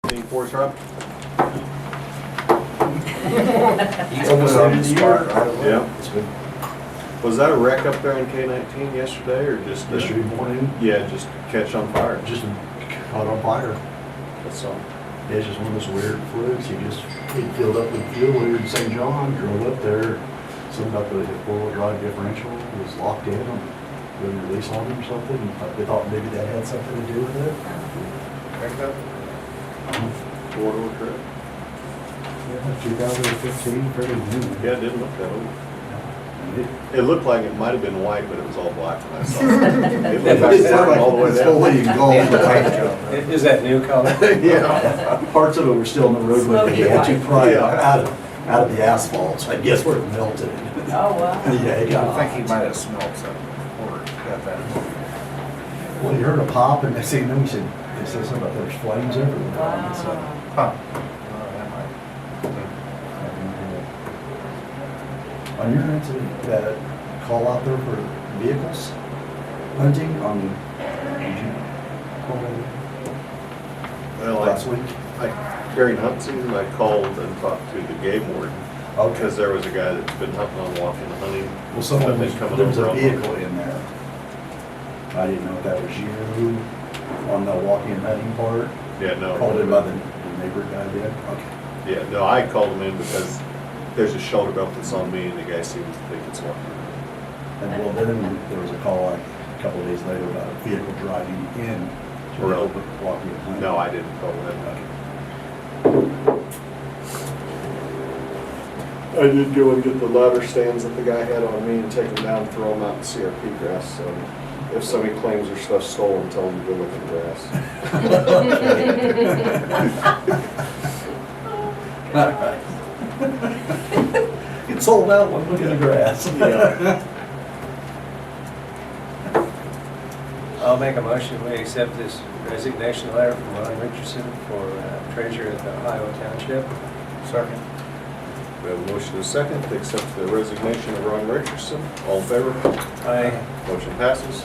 Anything for us, Rob? It's almost the end of the year. Yeah. It's been Was that a wreck up there in K-19 yesterday, or just? yesterday morning, Yeah, just catch on fire. just caught on fire. That's all. Yeah, it's just one of those weird flukes. He filled up with fuel here in St. John, drove up there. Something about the four-wheel drive differential was locked in, wouldn't release on him or something. They thought maybe that had something to do with it. Four-door trip. Yeah, 2015, pretty new. Yeah, it didn't look that old. And It looked like it might have been white, but it was all black when I saw it. It looked like it all the way It's down. fully engulfed. Is that new color? Yeah. Parts of it were still in the roadway, but they had to Smoky pry it Yeah. out of the asphalt, so I guess where it melted. Oh, wow. Yeah, it got I think he might have smelled something or got that. Well, he heard a pop, and next thing you know, he said, they said something about there's flames everywhere. Wow. So, Huh. Oh, that might- on your incident, that call out there for vehicles hunting on, did you call Well, that last week? during hunt season, I called and talked to the game warden, because there was a guy that's been hunting on walking and hunting. Well, someone But was, they coming there was over a on- vehicle in there. I didn't know if that was you on the walking and hunting part. Yeah, no. Called in by the neighbor guy did? Okay. Yeah, no, I called him in because there's a shoulder belt that's on me, and the guy seems to think it's walking. And well, then there was a call like a couple of days later about a vehicle driving in to the Really? open walking and hunting. No, I didn't call him. Okay. I did go and get the ladder stands that the guy had on me and take them down and throw them out in CRP grass, so if somebody claims their stuff's stolen, tell them to go look in the grass. All right. It sold out, one look in the grass. Yeah. I'll make a motion, we accept this resignation letter from Ron Richardson for treasurer at the Ohio Township. Second. We have a motion and a second to accept the resignation of Ron Richardson. All in favor? Aye. Motion passes.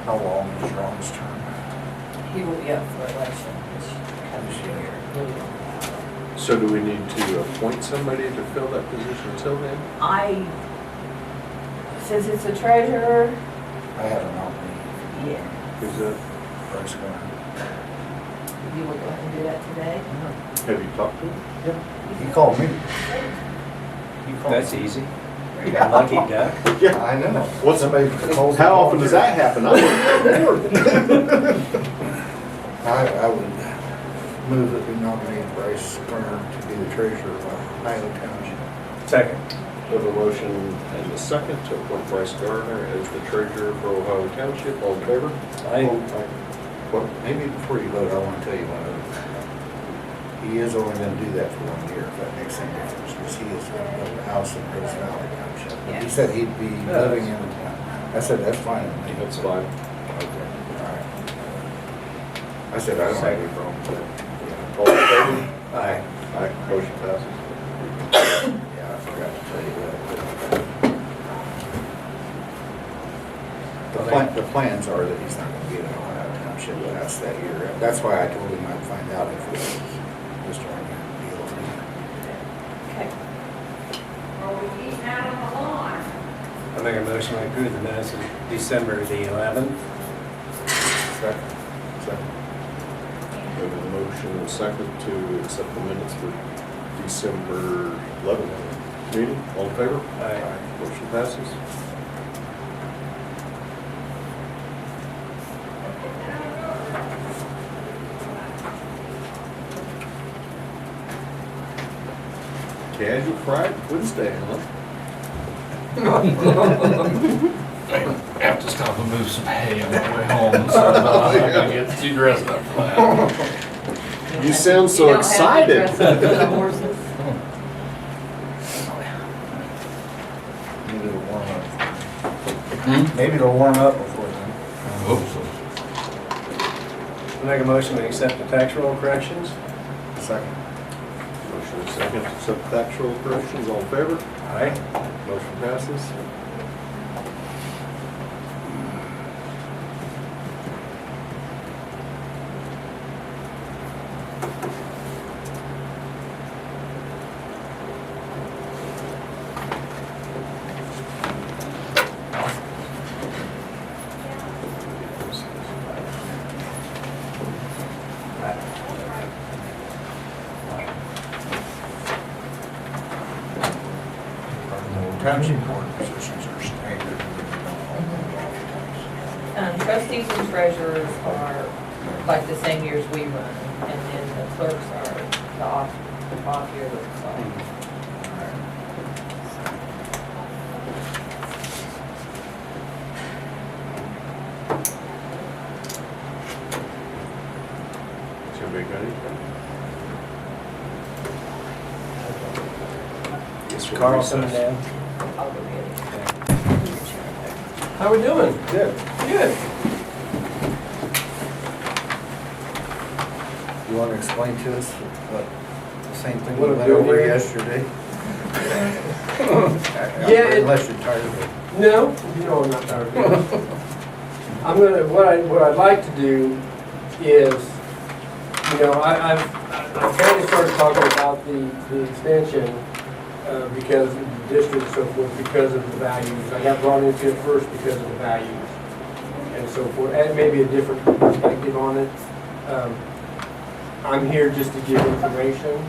How long is Ron's term? He will be up for election this year. So do we need to appoint somebody to fill that position until then? Since it's a treasurer, I have a nominee, yeah, Who's that? Bryce Garner. you will go ahead and do that today. Have you talked to him? He called me. That's easy. Lucky duck. Yeah. I know. What's Somebody calls me. How often does that happen? I'm I would move that we nominate Bryce Garner to be the treasurer of Ohio Township. Second. We have a motion and a second to appoint Bryce Gardner as the treasurer for Ohio Township. All in favor? Aye. What? Maybe before you vote, I want to tell you one other thing. He is only going to do that for 1 year, if that makes any difference, because he is going to build a house in Rose Valley Township. He said he'd be living in the town. I said, that's fine with me. That's fine. Okay, all right. I said, I don't have any problem with that. All in favor? Aye. Aye. Motion passes. Yeah, I forgot to tell you that. The plans are that he's not going to be in Ohio Township past that year. That's why I told him I'd find out if it was Mr. Arnett deal or not. Okay. I'll make a motion, we approve the minutes of December the 11th. Second. Second. We have a motion and a second to accept the minutes for December 11th meeting. All in favor? Aye. Motion passes. Casual Friday, Wednesday, huh? Have to stop and move some hay on my way home, so I'm not gonna get too dressed up for that. You sound so You don't have to excited. dress up for the horses. Maybe it'll warm up. Maybe it'll warm up before then. I hope so. I'll make a motion, we accept the tax roll corrections. Second. Motion and second to accept tax roll corrections. All in favor? Aye. Motion passes. township board positions are staggered, and they don't hold them Trustees and treasurers are like the same years we run, and then the clerks are the off year, so. It's gonna be good. Carl coming down. I'll go get it. How we doing? Good. Good. You want to explain to us what, the same thing we What I'm went doing over here? yesterday? Yeah, it- Unless you're tired of it. No, you know I'm not tired of it. I'm gonna, what I'd like to do is, you know, I kind of started talking about the extension, because of the district and so forth, because of the values. I got brought into it first because of the values and so forth, and maybe a different perspective on it. I'm here just to give information,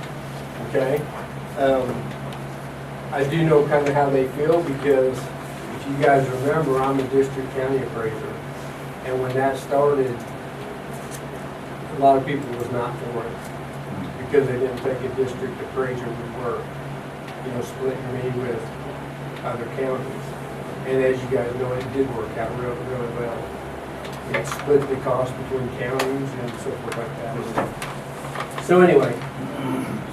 okay? I do know kind of how they feel, because if you guys remember, I'm a district county appraiser. And when that started, a lot of people was not for it, because they didn't think a district appraiser would work, you know, splitting me with other counties. And as you guys know, it did work out really, really well. It split the cost between counties and so forth like that. So anyway,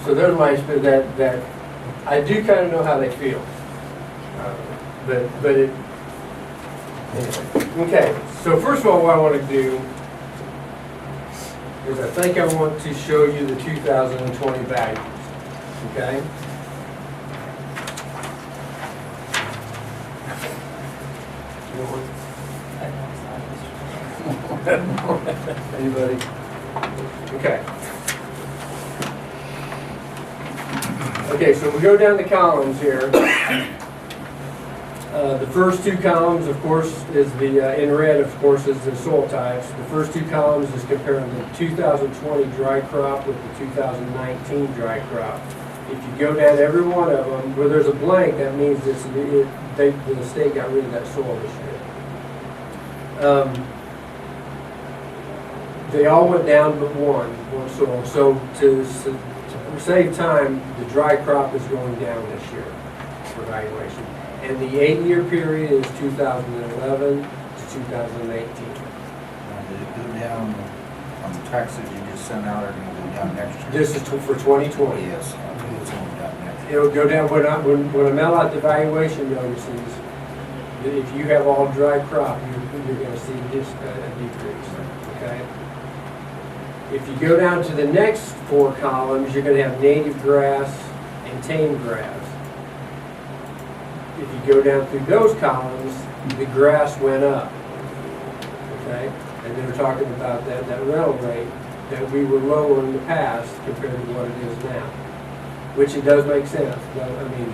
so there's my experience, that I do kind of know how they feel. But it, anyway. Okay, so first of all, what I want to do is I think I want to show you the 2020 values, okay? Anybody? Okay. Okay, so we go down the columns here. The first two columns, of course, is the, in red, of course, is the soil types. The first two columns is comparing the 2020 dry crop with the 2019 dry crop. If you go down every one of them, where there's a blank, that means the state got rid of that soil this year. They all went down but one soil. So to save time, the dry crop is going down this year for valuation. And the 8-year period is 2011 to 2018. Did it go down on the taxes you just sent out, or did it go down next year? This is for 2020. Yes, I believe it's going down next year. It'll go down, when I mail out the valuation notices, if you have all dry crop, you're gonna see this, a decrease, okay? If you go down to the next 4 columns, you're gonna have native grass and tame grass. If you go down through those columns, the grass went up, okay? And they were talking about that rental rate, that we were lower in the past compared to what it is now. Which it does make sense, but, I mean,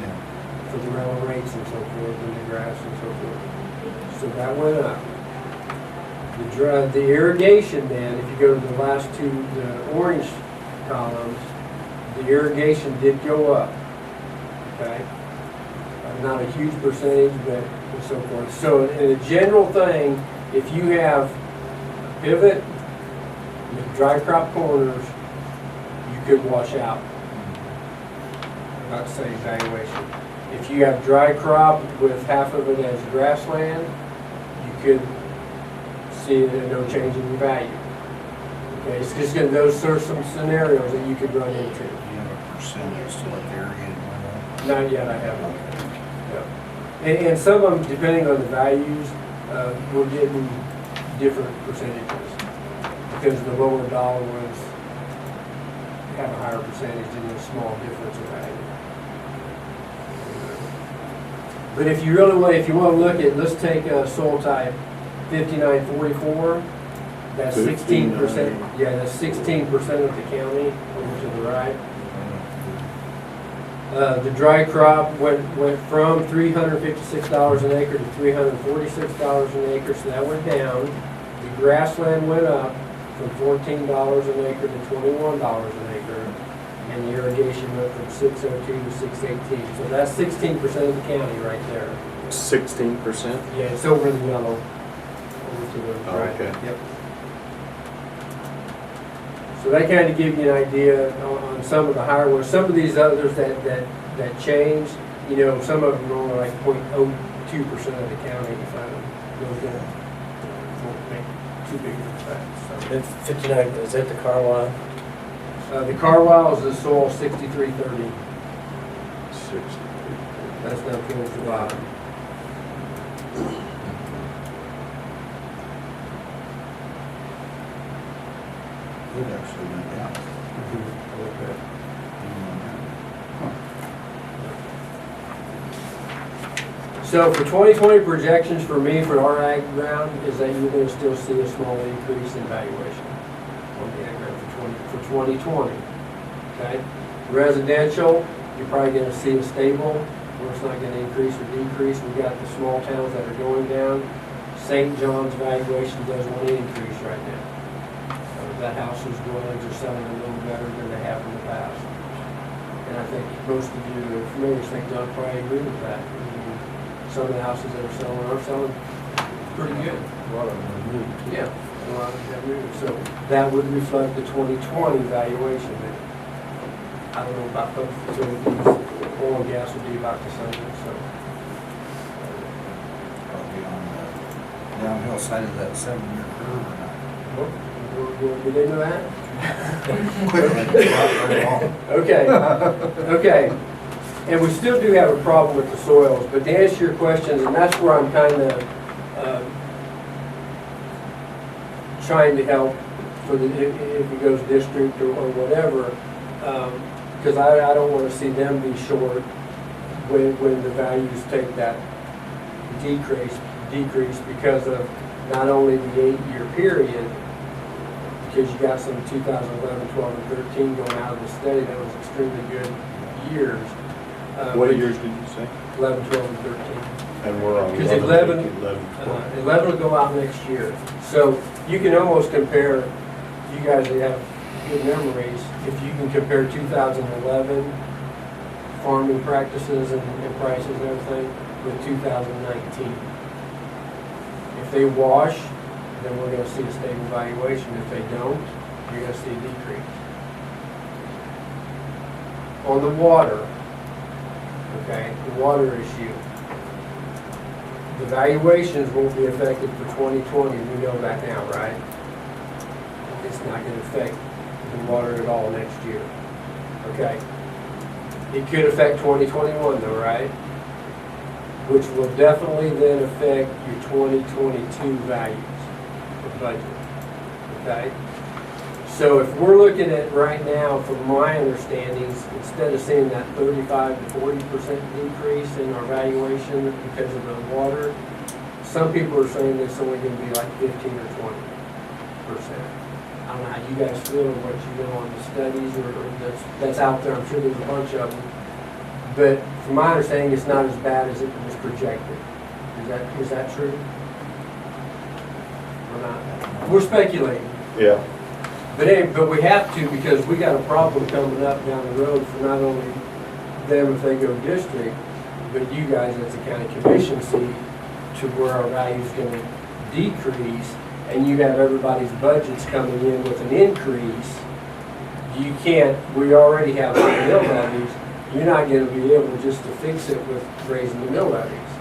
for the rental rates and so forth, and the grass and so forth. So that went up. The irrigation then, if you go to the last two, the orange columns, the irrigation did go up, okay? Not a huge percentage, but and so forth. So in a general thing, if you have a pivot with dry crop corners, you could wash out. Not to say valuation. If you have dry crop with half of it as grassland, you could see no change in your value. Okay, it's just gonna, those are some scenarios that you could run into. Do you have a percentage to what the irrigated went up? Not yet, I haven't. No. And some of them, depending on the values, we're getting different percentages. Because the lower dollar ones have a higher percentage than the small difference in value. But if you really want, if you want to look at, let's take soil type 5944. That's 16%. Yeah, that's 16% of the county over to the right. The dry crop went from $356 an acre to $346 an acre, so that went down. The grassland went up from $14 an acre to $21 an acre. And and the irrigation went from 602 to 618. So that's 16% of the county right there. 16%? Yeah, it's over in the yellow. Over to the right. Okay. Yep. So that kind of give you an idea on some of the higher ones. Some of these others that changed, you know, some of them are only like 0.02% of the county, so those won't make too big of an effect. It's 59, is that the Carlisle? So, the Carlisle is the soil 6330. 60. That's down towards the bottom. It actually went down. So for 2020 projections for me, for our ag ground, is that you're gonna still see a small increase in valuation on the ag ground for 2020, okay? Residential, you're probably gonna see a stable, where it's not gonna increase or decrease. We got the small towns that are going down. St. John's valuation does want to increase right now. That house's dwellings are selling a little better than they have in the past. And I think most of you who are familiar with St. John probably agree with that. Some of the houses that are selling pretty good. A lot of them are moved. Yeah. A lot of them have moved. So that would reflect the 2020 valuation. I don't know about both utilities. Oil and gas would be about the same, so. Probably on the downhill side of that 7-year curve or not. Did they know that? Quickly, not very long. Okay, okay. And we still do have a problem with the soils, but to answer your questions, and that's where I'm kind of trying to help for the, if it goes district or whatever, because I don't want to see them be short when the values take that decrease because of not only the 8-year period, because you got some 2011, 12, and 13 going out of the study that was extremely good years. What but years did you say? 11, 12, and 13. And we're on 'Cause 11, 11, 12. 11 will go out next year. So you can almost compare, you guys that have good memories, if you can compare 2011 farming practices and prices and everything with 2019. If they wash, then we're going to see a stable valuation. If they don't, you're going to see a decrease. On the water, okay, the water issue, the valuations won't be affected for 2020, we know that now, right? It's not going to affect the water at all next year, okay? It could affect 2021 though, right? Which will definitely then affect your 2022 values for budget, okay? So if we're looking at right now, from my understandings, instead of seeing that 35 to 40% decrease in our valuation because of the water, some people are saying it's only going to be like 15 or 20%. I don't know how you guys feel or what you know on the studies or that's out there. I'm sure there's a bunch of them. But from my understanding, it's not as bad as it was projected. Is that true? Or not? We're speculating. Yeah. But we have to because we got a problem coming up down the road for not only them if they go district, but you guys as a county commission see to where our value's going to decrease, and you have everybody's budgets coming in with an increase. You can't. We already have high mill levies. You're not going to be able just to fix it with raising the mill levies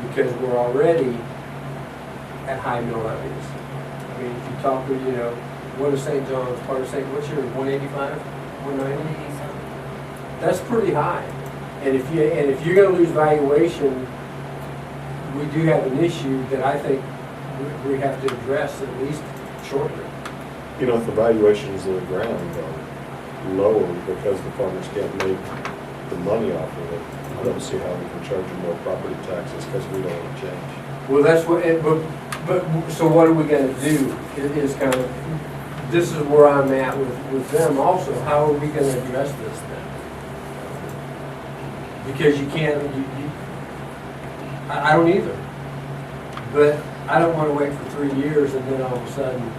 because we're already at high mill levies. I mean, if you talk to what is St. John's, part of St. What's your 185, 190? That's pretty high. And if you're going to lose valuation, we do have an issue that I think we have to address at least shortly. You know, if the valuations of the ground are lower because the farmers can't make the money off of it, I don't see how we can charge them more property taxes because we don't want to change. Well, that's what. But so what are we going to do? It is kind of. This is where I'm at with them also. How are we going to address this then? Because you can't. I don't either. But I don't want to wait for 3 years and then all of a sudden,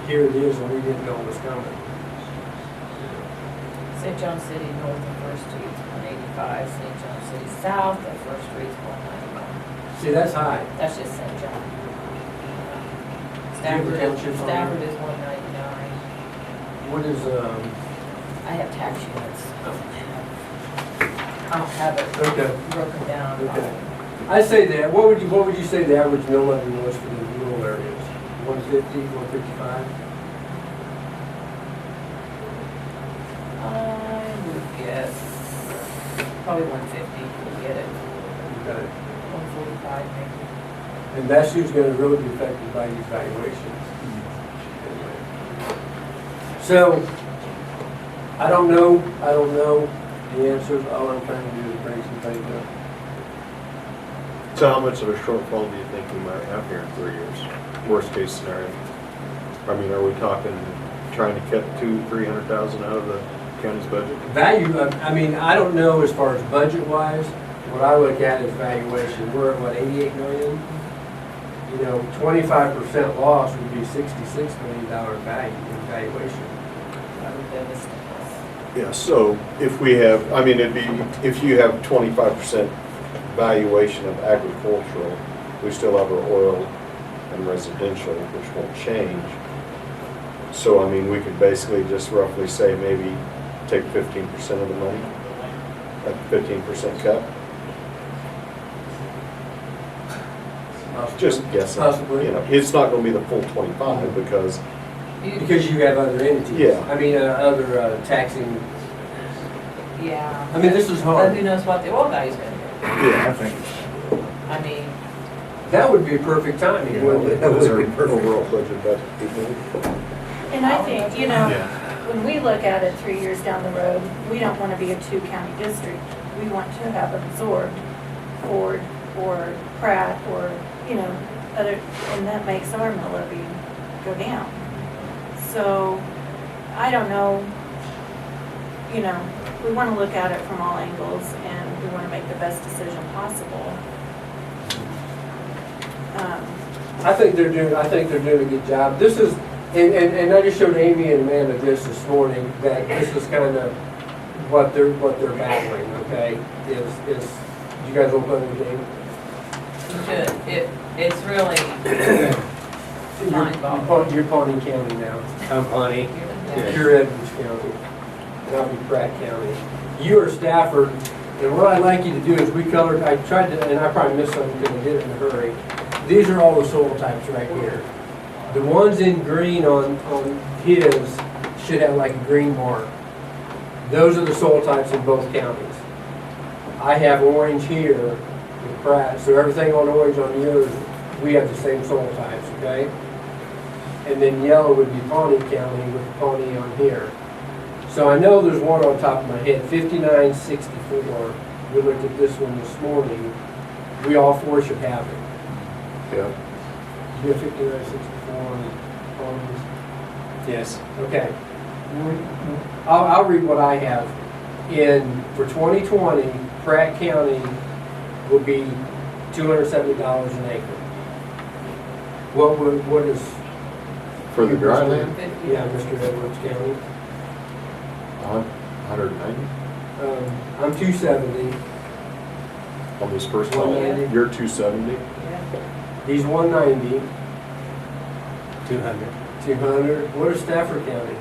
here it is and we didn't know it was coming. St. John City north of First Street's 185, St. John City south of First Street's 191. See, that's high. That's just St. John. Different townships on there? Stafford is 199. What is, I have tax units. I don't have it okay. broken down. Okay. I say that, what would you say the average mill levy was for the rural areas? 150, 155? I would guess probably 150 to get it, Okay. 145 maybe. And that's who's gonna really be affected by these valuations. So, I don't know the answers, all I'm trying to do is bring some things up. So how much of a shortfall do you think we might have here in 3 years? Worst case scenario. I mean, are we talking trying to cut 200,000-300,000 out of the county's budget? Value, I mean, I don't know as far as budget-wise, what I look at is valuation. We're at, what, 88 million? You know, 25% loss would be $66 million value in valuation. That would devastate us. Yeah, so if we have, I mean, it'd be, if you have 25% valuation of agricultural, we still have our oil and residential, which won't change. So, I mean, we could basically just roughly say maybe take 15% of the money, at 15% cut. Just guessing. Possibly. You know, it's not gonna be the full 25 because, Because you have other entities. Yeah. I mean, other taxing, Yeah. I mean, this is But hard. who knows what the oil value's gonna be? yeah, I think I mean, That would be perfect timing, wouldn't it? that was our overall budget, but And I think, you know, Yeah. when we look at it 3 years down the road, we don't want to be a two-county district. We want to have absorbed Ford or Pratt or, you know, other, and that makes our mill levy go down. So, I don't know, you know, we want to look at it from all angles and we want to make the best decision possible. I think they're doing a good job. This is, and I just showed Amy and Amanda this morning, that this is kind of what they're battling, okay? Is, you guys will play the game? you should. It's really mind-boggling. You're Pawnee County now. I'm Pawnee. Yeah. You're Edwards County. And I'll be Pratt County. You are Stafford, and what I'd like you to do is I tried to, and I probably missed something because I did it in a hurry. These are all the soil types right here. The ones in green on his should have like a green mark. Those are the soil types in both counties. I have orange here with Pratt, so everything on orange on yours, we have the same soil types, okay? And then yellow would be Pawnee County with Pawnee on here. So I know there's one on top of my head, 5964. We looked at this one this morning. We all four should have it. yeah. You have 5964 on Pawnees? Yes. Okay. I'll read what I have. For 2020, Pratt County will be $270 an acre. What is, For the dry land, yeah, Mr. Edwards County? 190 I'm 270, on this first column. 190. You're 270. he's 190, 200. 200. What is Stafford County?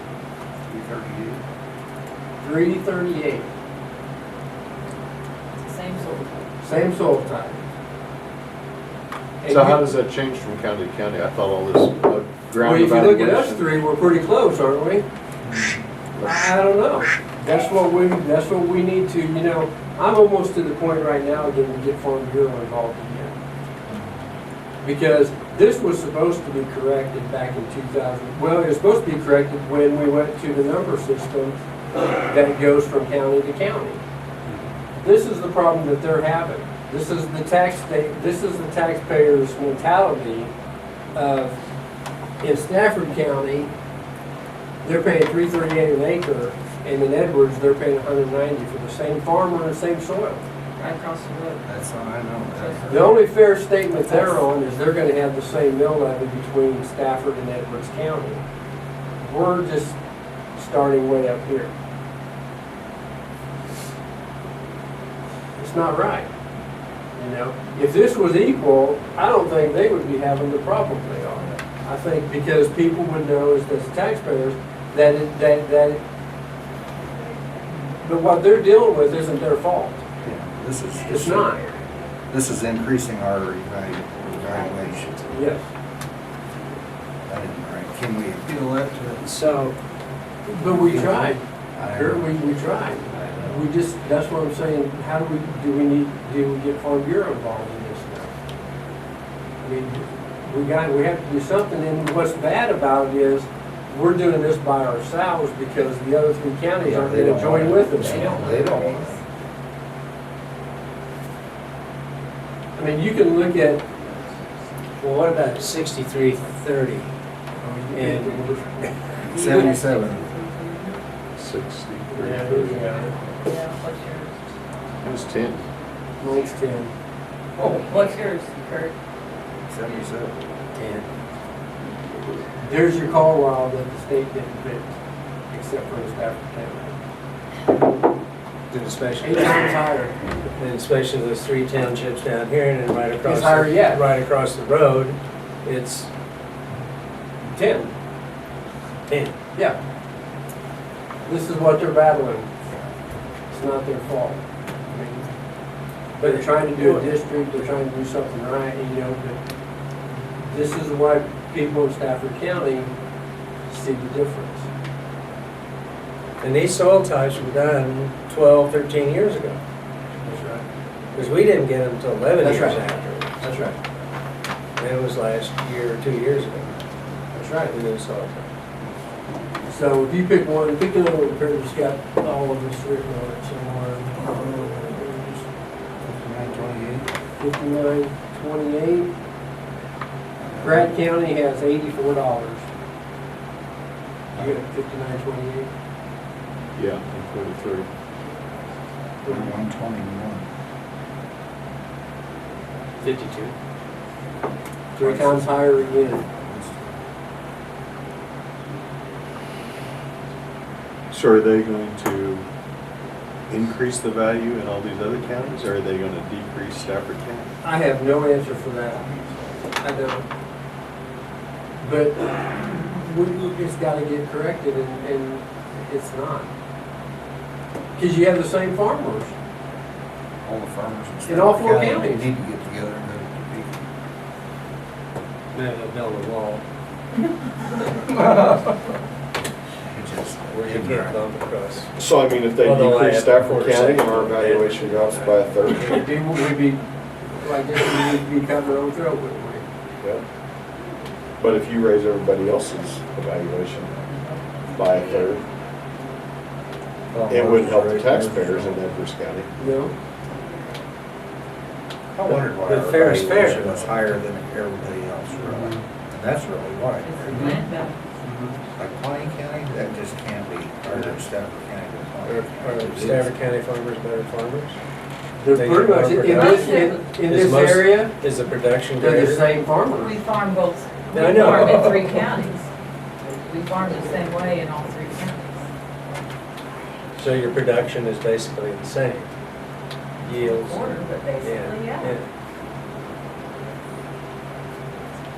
338. Same sort of. Same soil type. And So you- how does that change from county to county? I thought all this ground Well, if you look at us evaluation- three, we're pretty close, aren't we? I don't know. That's what we need to, you know, I'm almost to the point right now again to get Farm Bureau involved again. Because this was supposed to be corrected back in 2000. Well, it was supposed to be corrected when we went to the number system that goes from county to county. This is the problem that they're having. This is the taxpayers' mentality of, in Stafford County, they're paying $338 an acre, and in Edwards, they're paying $190 for the same farmer and the same soil. Right across the road. that's all I know. The only fair statement they're on is they're gonna have the same mill levy between Stafford and Edwards County. We're just starting way up here. It's not right. You know, if this was equal, I don't think they would be having the problem they are. I think because people would know as taxpayers that but what they're dealing with isn't their fault. Yeah, this is. It's not. This is increasing our evaluation. Yes. That isn't right. Can we appeal that to? So, But we tried. I Sure, know. we tried. We just, that's what I'm saying, how do we get Farm Bureau involved in this now? I mean, we have to do something, and what's bad about it is, we're doing this by ourselves because the other three counties aren't They gonna don't join want it. with us. They don't want it. I mean, you can look at, well, what about 6330? And 77. 63. yeah, here we go. Yeah, what's yours? It was 10. Mine's 10. Oh, what's yours, Kurt? 77. 10. There's your Colorado that the state didn't pick, except for the Stafford County. And especially, 8 times higher. and especially those 3 townships down here, and then right across. It's higher yet. Right across the road, it's 10. 10. Yeah. This is what they're battling. It's not their fault. I mean, but they're trying to do a district, they're trying to do something right, and, you know, but this is why people in Stafford County see the difference. And these soil types were done 12, 13 years ago, That's right. because we didn't get them until 11 That's years right. after. That's right. And it was last year or 2 years ago, That's right. the new soil type. So if you pick one, pick another one, it's got all of this written on it somewhere. 59.28. Pratt County has $84. You got 59.28? Yeah, and 43. 121. 52. 3 times higher again. So are they going to increase the value in all these other counties, or are they going to decrease Stafford County? I have no answer for that. I don't. But it's gotta get corrected, and it's not. Because you have the same farmers. All the farmers In all Stafford 4 County counties. Need to get together and go to Maybe they'll build a wall. Topeka. It's just, we're You getting can't right. bump across. So I mean, if they Although I decrease have Stafford quarter County, section. our evaluation drops by a third. People would be, I guess we would be cutting our own throat, wouldn't we? Yeah. But if you raise everybody else's evaluation by a third, it wouldn't help the taxpayers in Edwards County. No? I wondered why But our fair is fair. evaluation was higher than everybody else, really. And that's really why. It's the land value. Like Pawnee County, that just can't be, or Stafford County, but Pawnee Are County. Stafford County farmers better farmers? They're They pretty get much, more in this Is most- area, Is the production they're the greater? same farmers. We farm both, we I know. farm in 3 counties. We farm the same way in all 3 counties. So your production is basically the same? Yields? Quarter, but basically, yeah.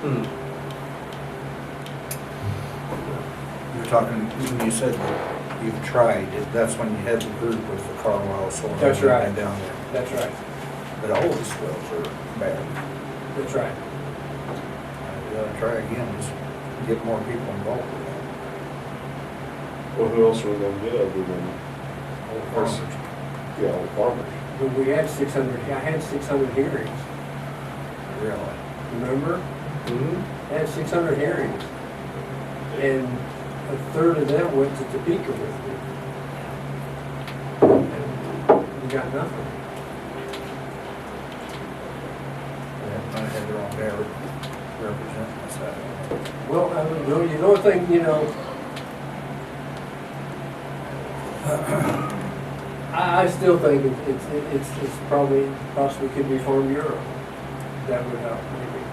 Hmm. You're talking, when you said that you've tried, that's when you had the group with the Carlisle soil. That's right. And down there. That's right. But all the soils are bad. That's right. We gotta try again, just get more people involved with that. Well, who else are we going to get other than, All Farmers. farmers. yeah, all farmers? But we had 600, I had 600 hearings, Really. remember? Mhm. I had 600 hearings. And a third of them went to Topeka with me. And we got nothing. They might have their own bear representing us that way. Well, I don't know, you know, thing, you know, I still think it's probably, possibly could be Farm Bureau. That would help, maybe.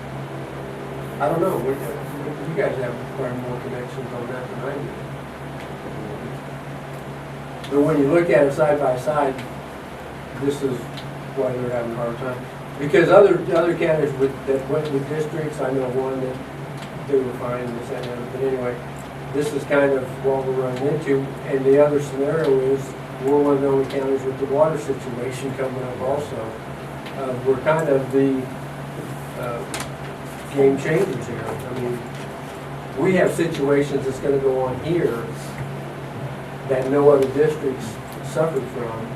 I don't know, you guys have probably more connections on that than I do. But when you look at it side by side, this is why they're having a hard time. Because other counties that went with districts, I know one that they were fine in this and that, but anyway, this is kind of what we're running into. And the other scenario is, we're one of the only counties with the water situation coming up also. We're kind of the game changers here. I mean, we have situations that's gonna go on here that no other districts suffered from.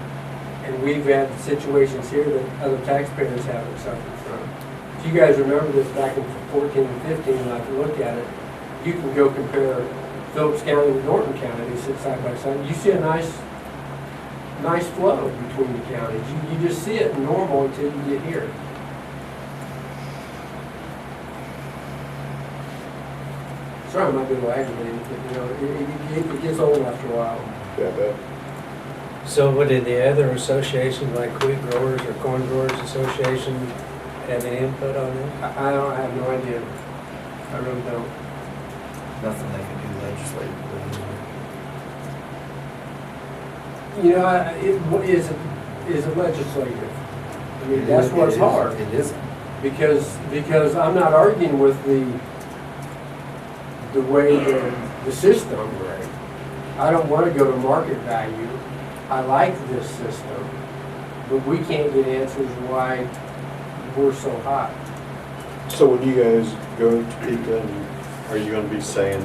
And we've had situations here that other taxpayers haven't suffered from. If you guys remember this back in 14 and 15, when I looked at it, you can go compare Phillips County with Norton County, they sit side by side. You see a nice flow between the counties. You just see it normal until you get here. Sorry, I might be a little aggravated, but it gets old after a while. Yeah, but So what did the other associations, like Wheat Growers or Corn Growers Association, have any input on it? I have no idea. I really don't. Nothing they can do legislatively. Is it legislative? I mean, that's what's hard. It isn't. Because I'm not arguing with the way the system. Right. I don't want to go to market value. I like this system, but we can't get answers why we're so hot. so when you guys go to people, are you gonna be saying,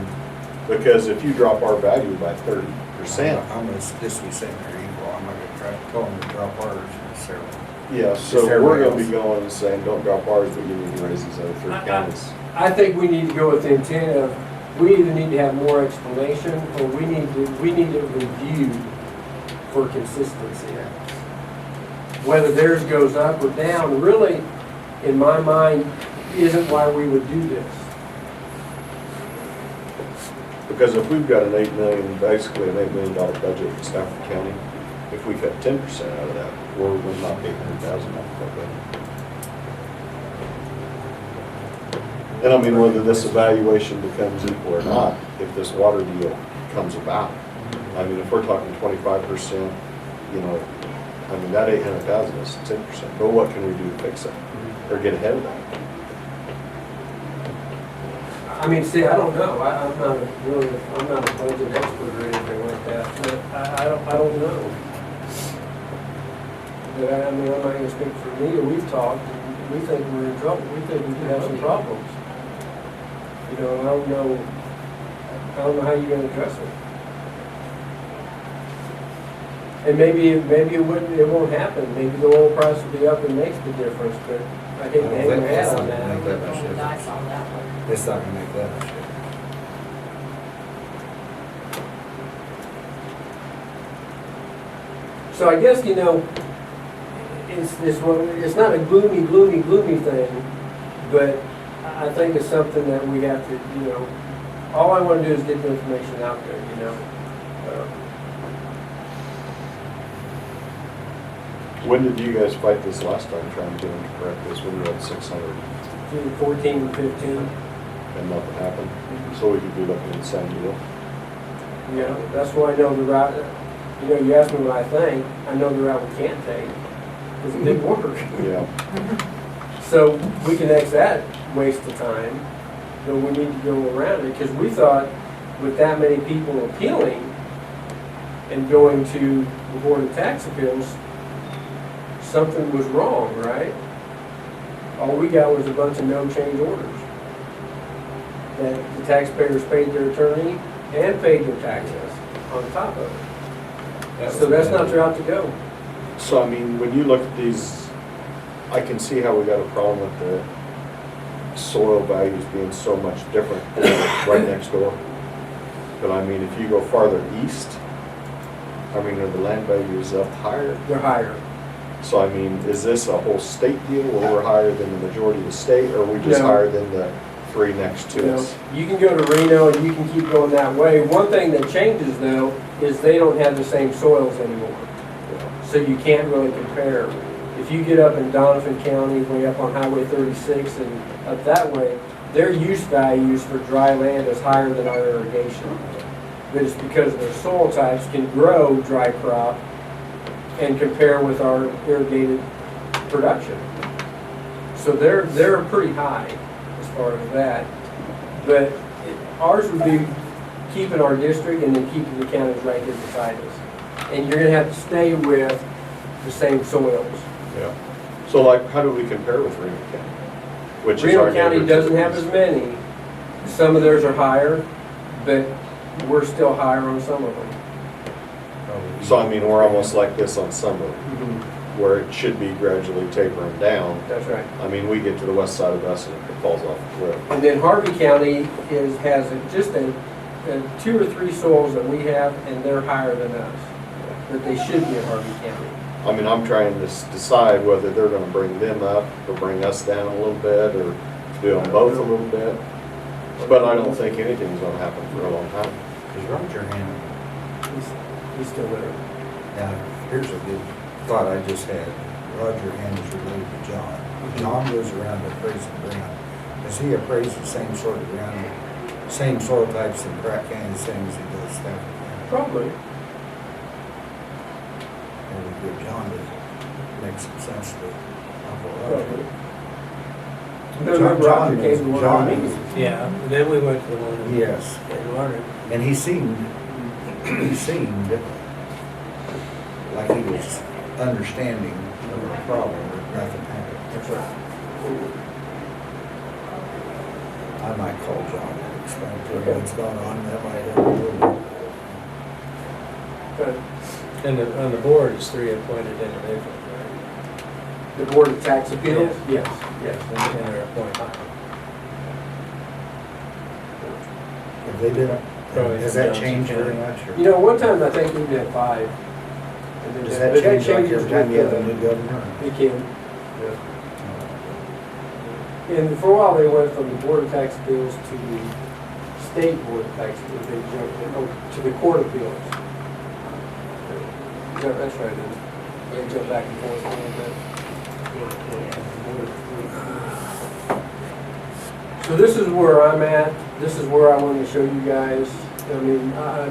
because if you drop our value by 30%, I'm gonna just be saying they're equal. I'm not gonna try to tell them to drop ours necessarily. yeah, so Just we're everybody gonna be else. going and saying, don't drop ours, but you need to raise these other three counties. I think we need to go with the intent of, we either need to have more explanation, or we need it reviewed for consistency. Whether theirs goes up or down, really, in my mind, isn't why we would do this. Because if we've got an basically an $8 million budget in Stafford County, if we cut 10% out of that, we're gonna knock 800,000 off that budget. And I mean, whether this evaluation becomes equal or not, if this water deal comes about, I mean, if we're talking 25%, I mean, that 800,000 is 10%, but what can we do to fix it, or get ahead of that? I mean, see, I don't know, I'm not a budget expert or anything like that, but I don't know. But I mean, I'm not gonna speak for me, we've talked, and we think we're in trouble, we think we do have some problems. And I don't know how you're gonna address it. And maybe it won't happen, maybe the oil price will be up and makes the difference, but I hate to hang my hat on that. Roll the dice on that one. It's not gonna make that much difference. So I guess, it's not a gloomy thing, but I think it's something that we have to, all I want to do is get the information out there, When did you guys fight this last time, trying to get them to correct this, when you were at 600 Between 14 and 15, and nothing happened? So we could be looking at the same deal. that's why I know the route, you asked me what I think, I know the route we can't take, because it didn't work. Yeah. So we can X that waste of time, but we need to go around it, because we thought with that many people appealing and going to the Board of Tax Appeals, something was wrong, right? All we got was a bunch of no change orders. That the taxpayers paid their attorney and paid their taxes on top of it. So that's not the route to go. So, I mean, when you look at these, I can see how we got a problem with the soil values being so much different right next door. But I mean, if you go farther east, I mean, are the land values up higher? They're higher. So, I mean, is this a whole state deal where we're higher than the majority of the state, or are we just No. higher than the three next to us? You can go to Reno and you can keep going that way. One thing that changes though is they don't have the same soils anymore. So you can't really compare. If you get up in Donovan County, way up on Highway 36 and up that way, their use values for dry land is higher than our irrigation. But it's because their soil types can grow dry crop and compare with our irrigated production. So they're pretty high as far as that. But ours would be keeping our district and then keeping the counties right there beside us. And you're gonna have to stay with the same soils. Yeah. So like, how do we compare with Reno County? Which is Reno our County neighbor doesn't to have the as east. many. Some of theirs are higher, but we're still higher on some of them. So I mean, we're almost like this on Summer, where it should be gradually tapering down. That's right. I mean, we get to the west side of us and it falls off the cliff. And then Harvey County has just a 2 or 3 soils that we have, and they're higher than us. But they should be in Harvey County. I mean, I'm trying to decide whether they're gonna bring them up or bring us down a little bit or do them both a little bit. But I don't think anything's gonna happen for a long time. Is Roger Hammond, He's still there. now, here's a good thought I just had. Roger Hammond's related to John. John goes around appraising ground. Does he appraise the same sort of ground, same soil types in Pratt County, the same as he does Stafford County? Probably. It would give John to make some sense to Uncle Probably. Roger. Remember Roger came to one of our John meetings. Yeah, and then we went to the one Yes, in Larned. and he seemed like he was understanding of the problem, but nothing happened. That's right. I might call John and explain to him what's going on, that might help a little bit. But And on the board is 3 appointed individuals, right? the Board of Tax Appeals? Yes, yes. And they're appointed. Have they been, Probably has that Johnson changed very County. much? or- You know, one time I think we did 5. And then Does but that change like changes every time you have a with, new governor? It can. And for a while, they went from the Board of Tax Appeals to the State Board of Tax Appeals. They jumped to the Court of Appeals. That's right. They jump back and forth a little bit. So this is where I'm at. This is where I wanted to show you guys. I mean, I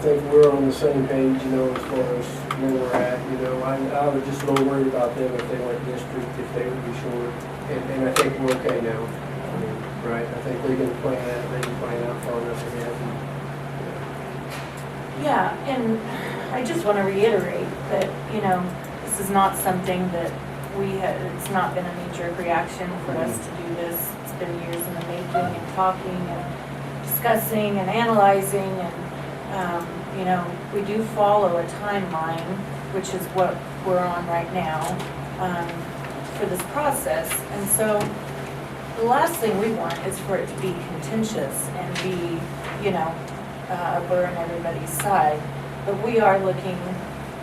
think we're on the same page, you know, as far as where we're at. You know, I was just a little worried about them if they went district, if they would be short. And I think we're okay now. I mean, right? I think they're gonna plan that, they can plan out far enough ahead. Yeah, and I just want to reiterate that, you know, this is not something that it's not been a knee-jerk reaction for us to do this. It's been years in the making and talking and discussing and analyzing and, you know, we do follow a timeline, which is what we're on right now, for this process. And so the last thing we want is for it to be contentious and be, you know, a burr on everybody's side. But we are looking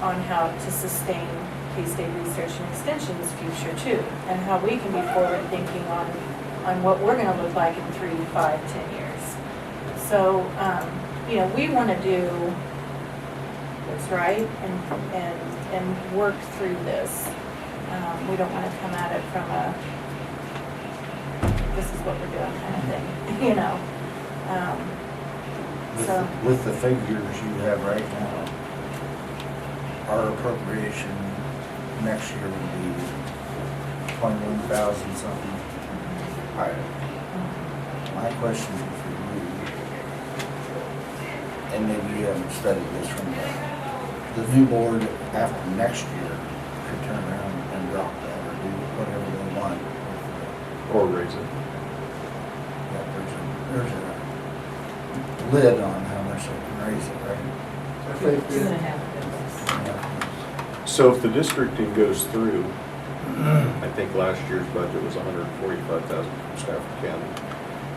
on how to sustain K-State Research and Extension's future too, and how we can be forward thinking on what we're gonna look like in 3, 5, 10 years. So, you know, we wanna do what's right and work through this. We don't wanna come at it from a, this is what we're doing kind of thing, you know? So, With the figures you have right now, our appropriation next year would be 21,000 something higher. My question for you, and maybe you haven't studied this from the new board after next year could turn around and drop that or do whatever they want. Or raise it. There's a lid on how much they can raise it, right? I think 2.5 Yeah. So if the districting goes through, I think last year's budget was 145,000 from Stafford County.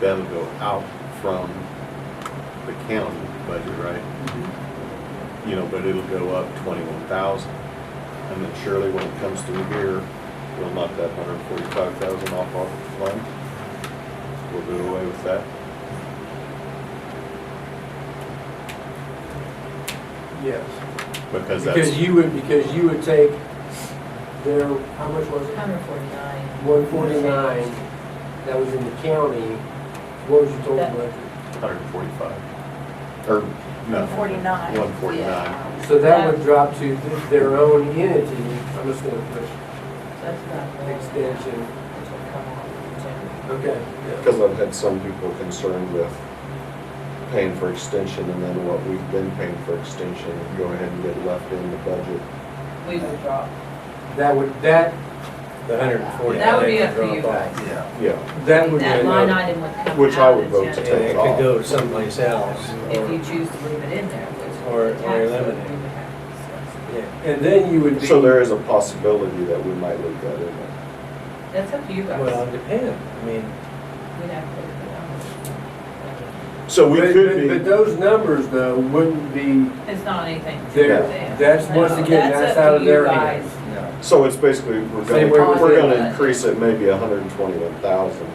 That'll go out from the county budget, right? You know, but it'll go up 21,000. And then surely when it comes through here, we'll knock that 145,000 off our fund. We'll do away with that. yes. Because that's, Because you would take their, how much was it? 149. 149, that was in the county. What was your total That- budget? 145. Or, no. 149. 149. So that would drop to their own entity, I'm just gonna put That's not the extension. Which will come off in January. Okay, yeah. Because I've had some people concerned with paying for extension and then what we've been paying for extension, go ahead and get left in the budget. We would drop. That would, The 149. That would be up to you drop off. guys. Yeah. Yeah, that would be That line another. item would come Which I out would of vote the to Yeah, general. it could go someplace else. If you choose to leave it in there, which Or- the or tax eliminate. would, we would have to discuss. Yeah. And then you would be. so there is a possibility that we might leave that in there. That's up to you guys. Well, it depends. I mean, We'd have to put it down. So we But- could But be, those numbers though wouldn't be, It's not anything to do There- with them. that's- once No, again, that's up out to of you their guys. hands. so it's basically, Same way with we're the- gonna increase it maybe 121,000.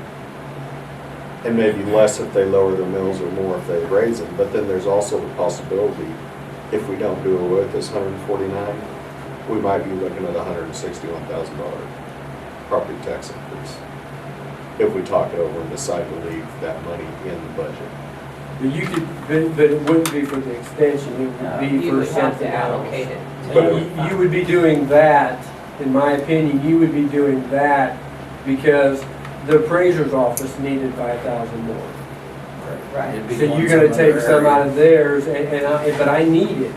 And maybe less if they lower their mills or more if they raise them, but then there's also the possibility, if we don't do away with this 149, we might be looking at a $161,000 property tax increase. If we talk it over and decide to leave that money in the budget. but you could, but it wouldn't be for the extension, it No, would be you for would have something to else. allocate it. to But the you would be doing that, in my opinion, you would be doing that because the appraiser's office needed 5,000 more. Right. It'd be So going you're gonna some take other some area. out of theirs, but I need it.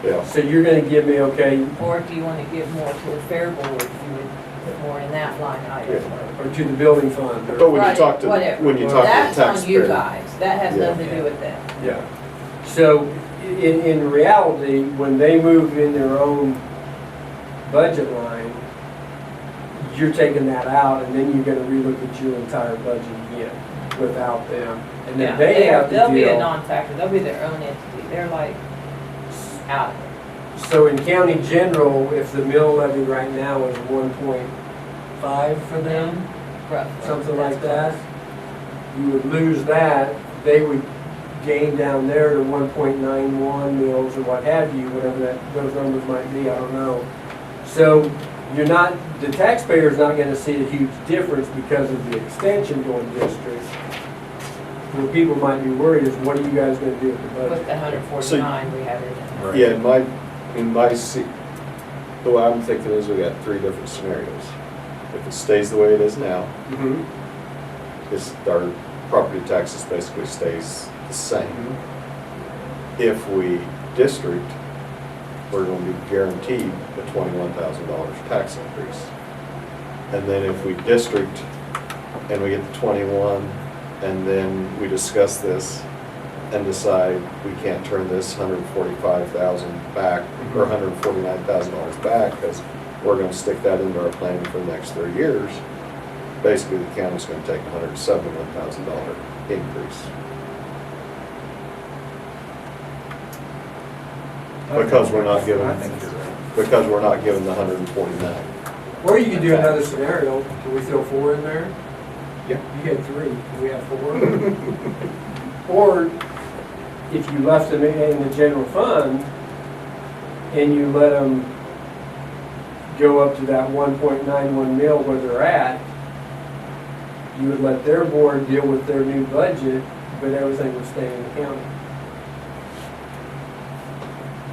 Yeah, So you're gonna give me, okay, Or if you want to give more to the fair board, you would put more in that line item. or to the building fund, but or, when you Right, talk to, whatever. when you talk to the That's on you taxpayer. guys. That has Yeah. nothing to do with them. yeah. So in reality, when they move in their own budget line, you're taking that out and then you're gonna relook at your entire budget again without them. And Yeah, then they have to they'll be a deal. non-factor. They'll be their own entity. They're like out of it. So in county general, if the mill levy right now is 1.5 for them, Roughly. something like That's that, you would lose that, they would gain down there to 1.91 mils or what have you, whatever those numbers might be, I don't know. So you're not, the taxpayer's not gonna see a huge difference because of the extension going district. What people might be worried is, what are you guys gonna do with the With budget? the 149 we have in there. Right. Yeah, in my the way I'm thinking is we got three different scenarios. If it stays the way it is now, Mhm. our property taxes basically stays the same. If we district, we're gonna be guaranteed a $21,000 tax increase. And then if we district and we get the 21, and then we discuss this and decide we can't turn this 145,000 back, or $149,000 back, because we're gonna stick that into our plan for the next 3 years, basically the county's gonna take a $171,000 increase. Because we're not given, I think you're right. because we're not given the 149. Or you could do another scenario, can we throw 4 in there? Yeah. You had 3, can we have 4? Or if you left them in the general fund and you let them go up to that 1.91 mil where they're at, you would let their board deal with their new budget, but everything would stay in the county.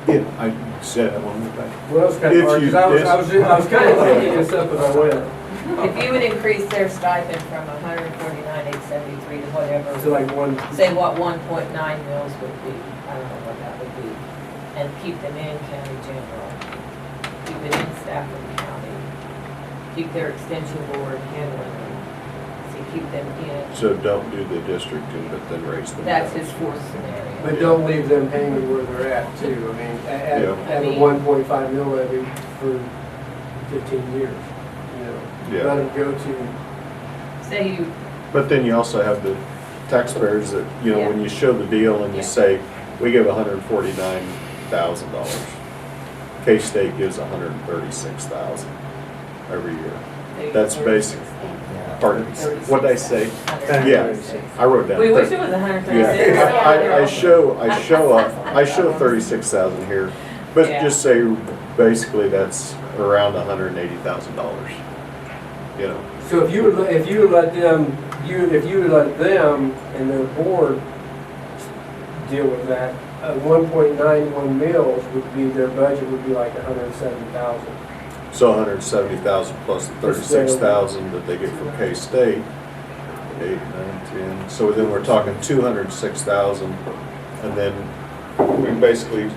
Yeah, I said, I want to back. Well, it's kind of If hard, you because I was kind of thinking this up as I went. If you would increase their stipend from 149,873 to whatever, So like one, say what 1.9 mils would be, I don't know what that would be, and keep them in county general, keep it in Stafford County, keep their extension board handling them, so keep them in. So don't do the districting, but then raise them. That's his fourth scenario. but don't leave them hanging where they're at too. I mean, Yeah. at a 1.5 mil levy for 15 years, you know. Yeah. Let them go to, Say you, But then you also have the taxpayers that, you know, when you show the deal and you Yeah. say, we give $149,000. K-State gives $136,000 every year. That's basic. Pardon? What'd I say? Yeah, I wrote down. We wish it was 136. Yeah, I show 36,000 here, but Yeah. just say, basically, that's around $180,000. You know, so if you would let them, if you would let them and their board deal with that, 1.91 mils would be, their budget would be like 107,000. So 170,000 plus the 36,000 that they get from K-State, 8, 9, 10. So then we're talking 206,000. And then we basically,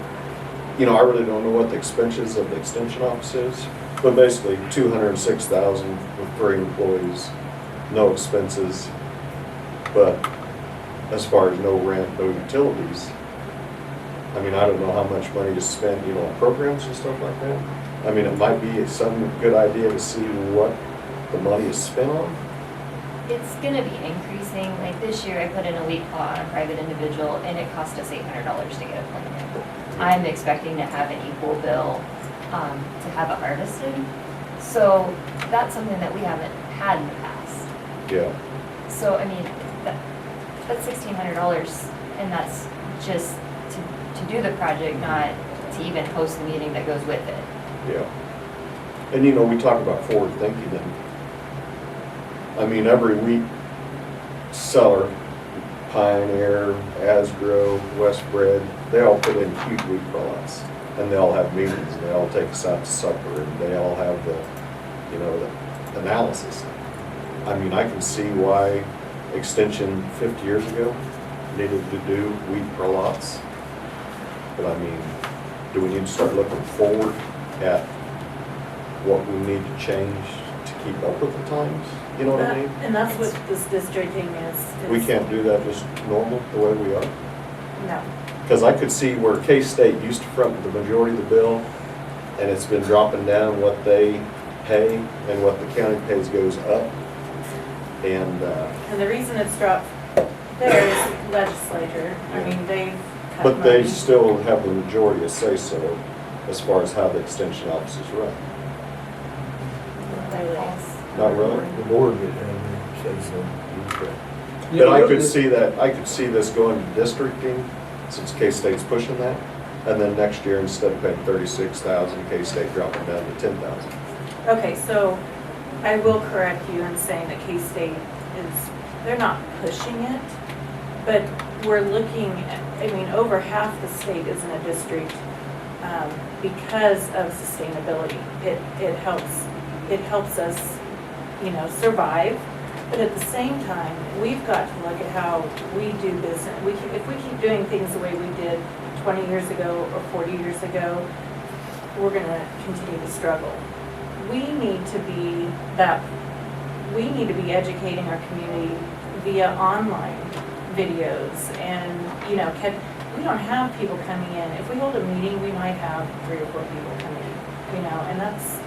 you know, I really don't know what the expenses of the extension office is, but basically 206,000 with 3 employees, no expenses. But as far as no rent, no utilities, I mean, I don't know how much money to spend, you know, on programs and stuff like that. I mean, it might be some good idea to see what the money is spent on. It's gonna be increasing, like this year I put in a leak plot on a private individual and it cost us $800 to get a plan in. I'm expecting to have an equal bill, to have it harvested. So that's something that we haven't had in the past. Yeah. So, I mean, that's $1,600 and that's just to do the project, not to even host the meeting that goes with it. Yeah. And you know, we talk about forward thinking and, I mean, every week, Seller, Pioneer, Asgrow, Westbred, they all put in huge wheat products. And they all have meetings, and they all take us out to supper, and they all have the, you know, the analysis. I mean, I can see why Extension 50 years ago needed to do wheat per lots. But I mean, do we need to start looking forward at what we need to change to keep up with the times? You know what I mean? And that's what this districting is. We can't do that just normal, the way we are. No. Because I could see where K-State used to front the majority of the bill, and it's been dropping down what they pay and what the county pays goes up. And the reason it's dropped there is legislature. I mean, they've cut But they money. still have the majority of say-so as far as how the extension offices run. Really. Not really? The board would have say so. But I could see that, I could see this going to districting, since K-State's pushing that. And then next year, instead of paying 36,000, K-State dropping down to 10,000. Okay, so I will correct you in saying that K-State is, they're not pushing it, but we're looking, I mean, over half the state is in a district because of sustainability. It helps us, you know, survive. But at the same time, we've got to look at how we do business. If we keep doing things the way we did 20 years ago or 40 years ago, we're going to continue to struggle. We need to be educating our community via online videos and, you know, we don't have people coming in. If we hold a meeting, we might have 3 or 4 people come in, you know, and that's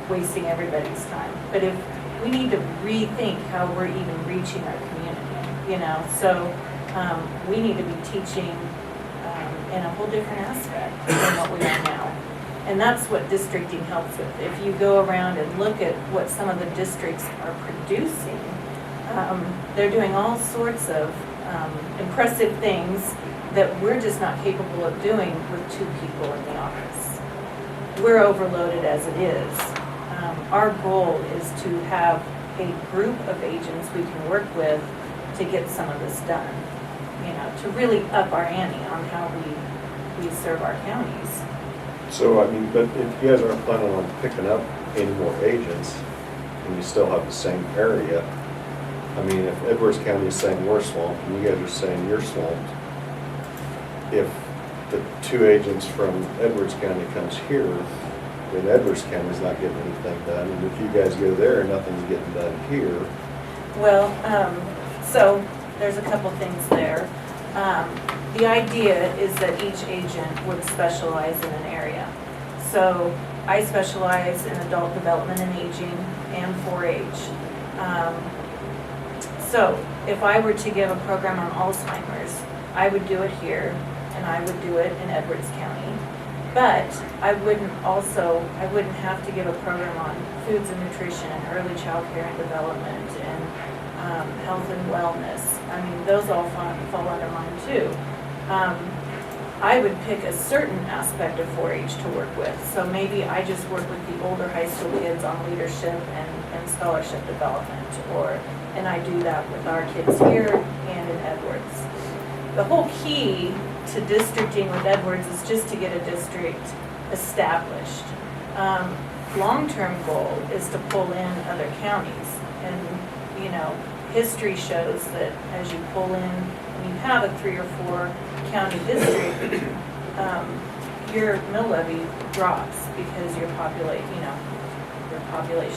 wasting everybody's time. But if we need to rethink how we're even reaching our community, you know, so we need to be teaching in a whole different aspect than what we are now. And that's what districting helps with. If you go around and look at what some of the districts are producing, they're doing all sorts of impressive things that we're just not capable of doing with 2 people in the office. We're overloaded as it is. Our goal is to have a group of agents we can work with to get some of this done, you know, to really up our ante on how we serve our counties. So, I mean, but if you guys aren't planning on picking up any more agents, and you still have the same area, I mean, if Edwards County is saying we're swamped, and you guys are saying you're swamped, if the 2 agents from Edwards County comes here, then Edwards County's not getting anything done, and if you guys go there, nothing's getting done here. Well, so there's a couple things there. The idea is that each agent would specialize in an area. So I specialize in adult development and aging and 4-H. So if I were to give a program on Alzheimer's, I would do it here and I would do it in Edwards County. But I wouldn't have to give a program on foods and nutrition, early child care and development, and health and wellness. I mean, those all fall under mine too. I would pick a certain aspect of 4-H to work with. So maybe I just work with the older high school kids on leadership and scholarship development, and I do that with our kids here and in Edwards. The whole key to districting with Edwards is just to get a district established. Long-term goal is to pull in other counties. And, you know, history shows that as you pull in, when you have a 3 or 4 county district, your mill levy drops because your population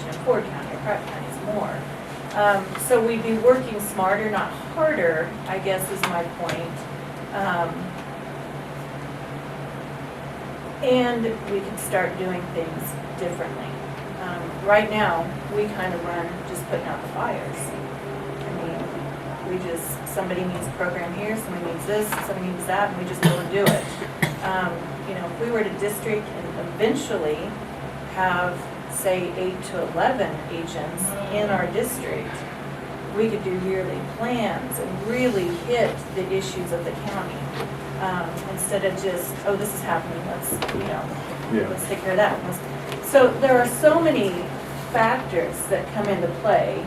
in Ford County or Pratt County is more. So we'd be working smarter, not harder, I guess is my point. And we can start doing things differently. Right now, we kind of run just putting out the fires. I mean, somebody needs a program here, somebody needs this, somebody needs that, and we just go and do it. You know, if we were to district and eventually have, say, 8 to 11 agents in our district, we could do yearly plans and really hit the issues of the county. Instead of just, oh, this is happening, let's take care of that. So there are so many factors that come into play,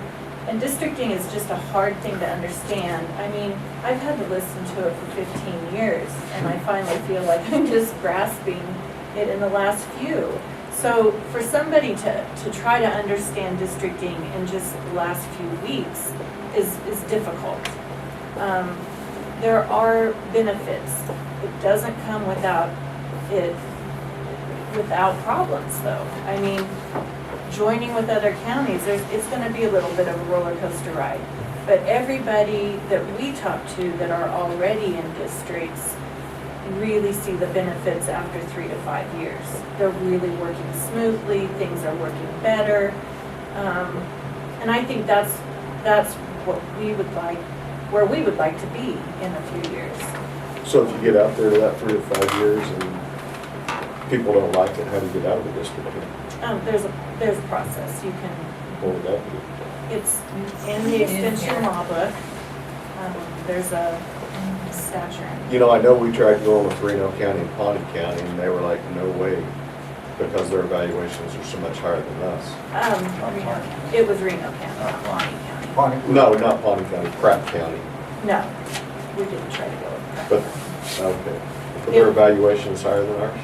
and districting is just a hard thing to understand. I mean, I've had to listen to it for 15 years, and I finally feel like I'm just grasping it in the last few. So for somebody to try to understand districting in just the last few weeks is difficult. There are benefits. It doesn't come without problems, though. I mean, joining with other counties, it's going to be a little bit of a roller coaster ride. But everybody that we talk to that are already in districts really see the benefits after 3 to 5 years. They're really working smoothly, things are working better. And I think that's what we would like, where we would like to be in a few years. So if you get out there to that 3 to 5 years and people don't like it, how do you get out of the district? There's a process. You can, What would that be? it's in the extension law book. There's a statute. You know, I know we tried going with Reno County and Pawnee County, and they were like, no way, because their evaluations are so much higher than us. It was Reno County, not Pawnee County. No, not Pawnee County, Pratt County. No, we didn't try to go with that. But, okay. But their evaluation is higher than ours?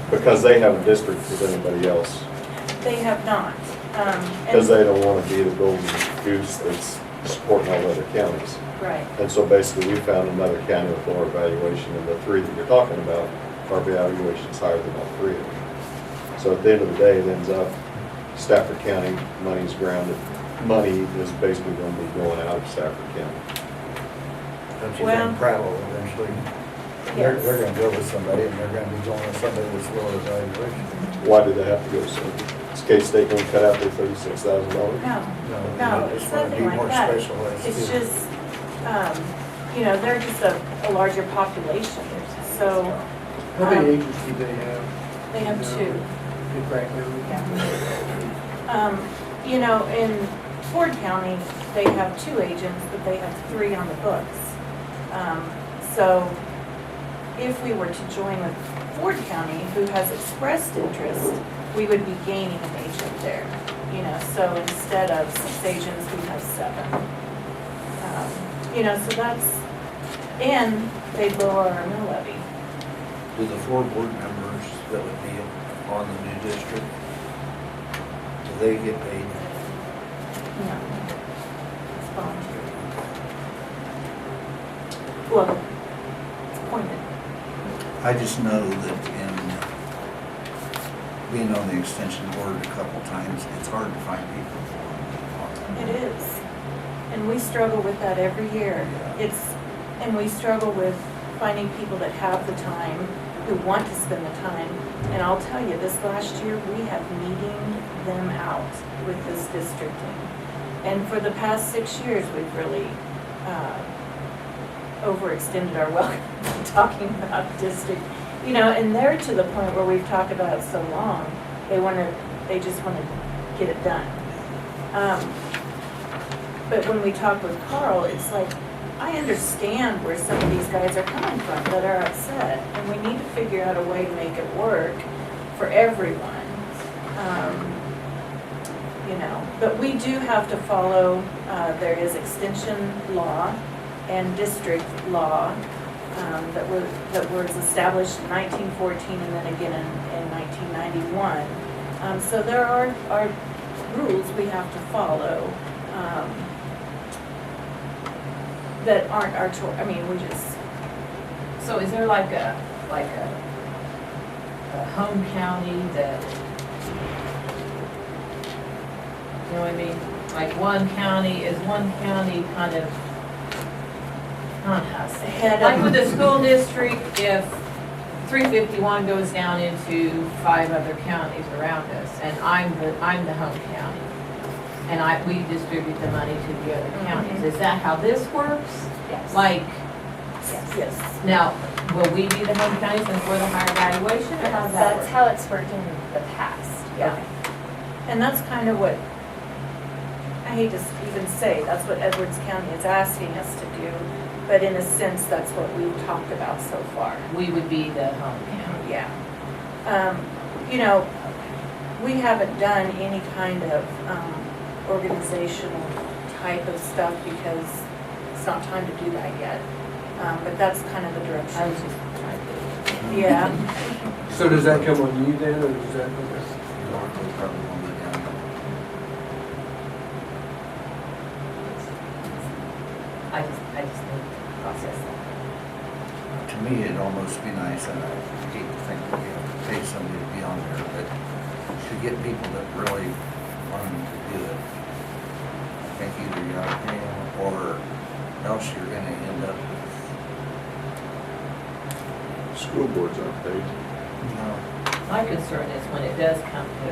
Because they have a district with anybody else. They have not. Because they don't want to be the golden goose that's supporting all the other counties. Right. And so basically, we found another county with lower evaluation, and the 3 that you're talking about, our evaluation's higher than all 3 of them. So at the end of the day, it ends up Stafford County, money's grounded. Money is basically going to be going out of Stafford County. Don't you Well- think Pratt will eventually, Yes. they're gonna go with somebody, and they're gonna be going with somebody with lower evaluation. Why do they have to go so? Is K-State going to cut out their $36,000? No, No, no, they it's just wanna nothing be like more that. specialized. It's too. just, they're just a larger population, so. How many um, agents do they have? They have 2. In Pratt County? In Ford County, they have 2 agents, but they have 3 on the books. So if we were to join with Ford County, who has expressed interest, we would be gaining an agent there. So instead of 6 agents, we have 7. So that's, and they lower our mill levy. Do the 4 board members that would be on the new district, do they get paid? No, it's volunteer. Well, it's appointed. I just know that in being on the extension board a couple times, it's hard to find people for It is. And we struggle with that every year. And we struggle with finding people that have the time, who want to spend the time. And I'll tell you, this last year, we have meeting them out with this districting. And for the past 6 years, we've really overextended our welcome talking about district. And they're to the point where we've talked about it so long, they just want to get it done. But when we talk with Carl, it's like, I understand where some of these guys are coming from that are upset, and we need to figure out a way to make it work for everyone. But we do have to follow, there is extension law and district law that was established in 1914 and then again in 1990. 1991. So there are rules we have to follow that aren't our choice. I mean, we just, So is there like a home county that, you know what I mean? Like one county kind of, I don't know how to say it. Head Like of- with the school district, if 351 goes down into 5 other counties around us, and I'm the home county, and we distribute the money to the other counties, is that how this works? Yes. Like, yes. now, will we be the home county since we're the higher valuation, or how's that That's work? how it's worked in the past, yeah. And that's kind of what, I hate to even say, that's what Edwards County is asking us to do, but in a sense, that's what we've talked about so far. We would be the home county. Yeah. You know, we haven't done any kind of organizational type of stuff because it's not time to do that yet. But that's kind of the I direction. was just trying to. Yeah. So does that come on you then, or does that? North probably won't be down. I just need to process that. To me, it'd almost be nice, and I hate to think that we have to pay somebody to be on there, but to get people that really want to do it, I think either you ought to pay them, or else you're gonna end up with, School boards aren't paid. you know, My concern is when it does come to,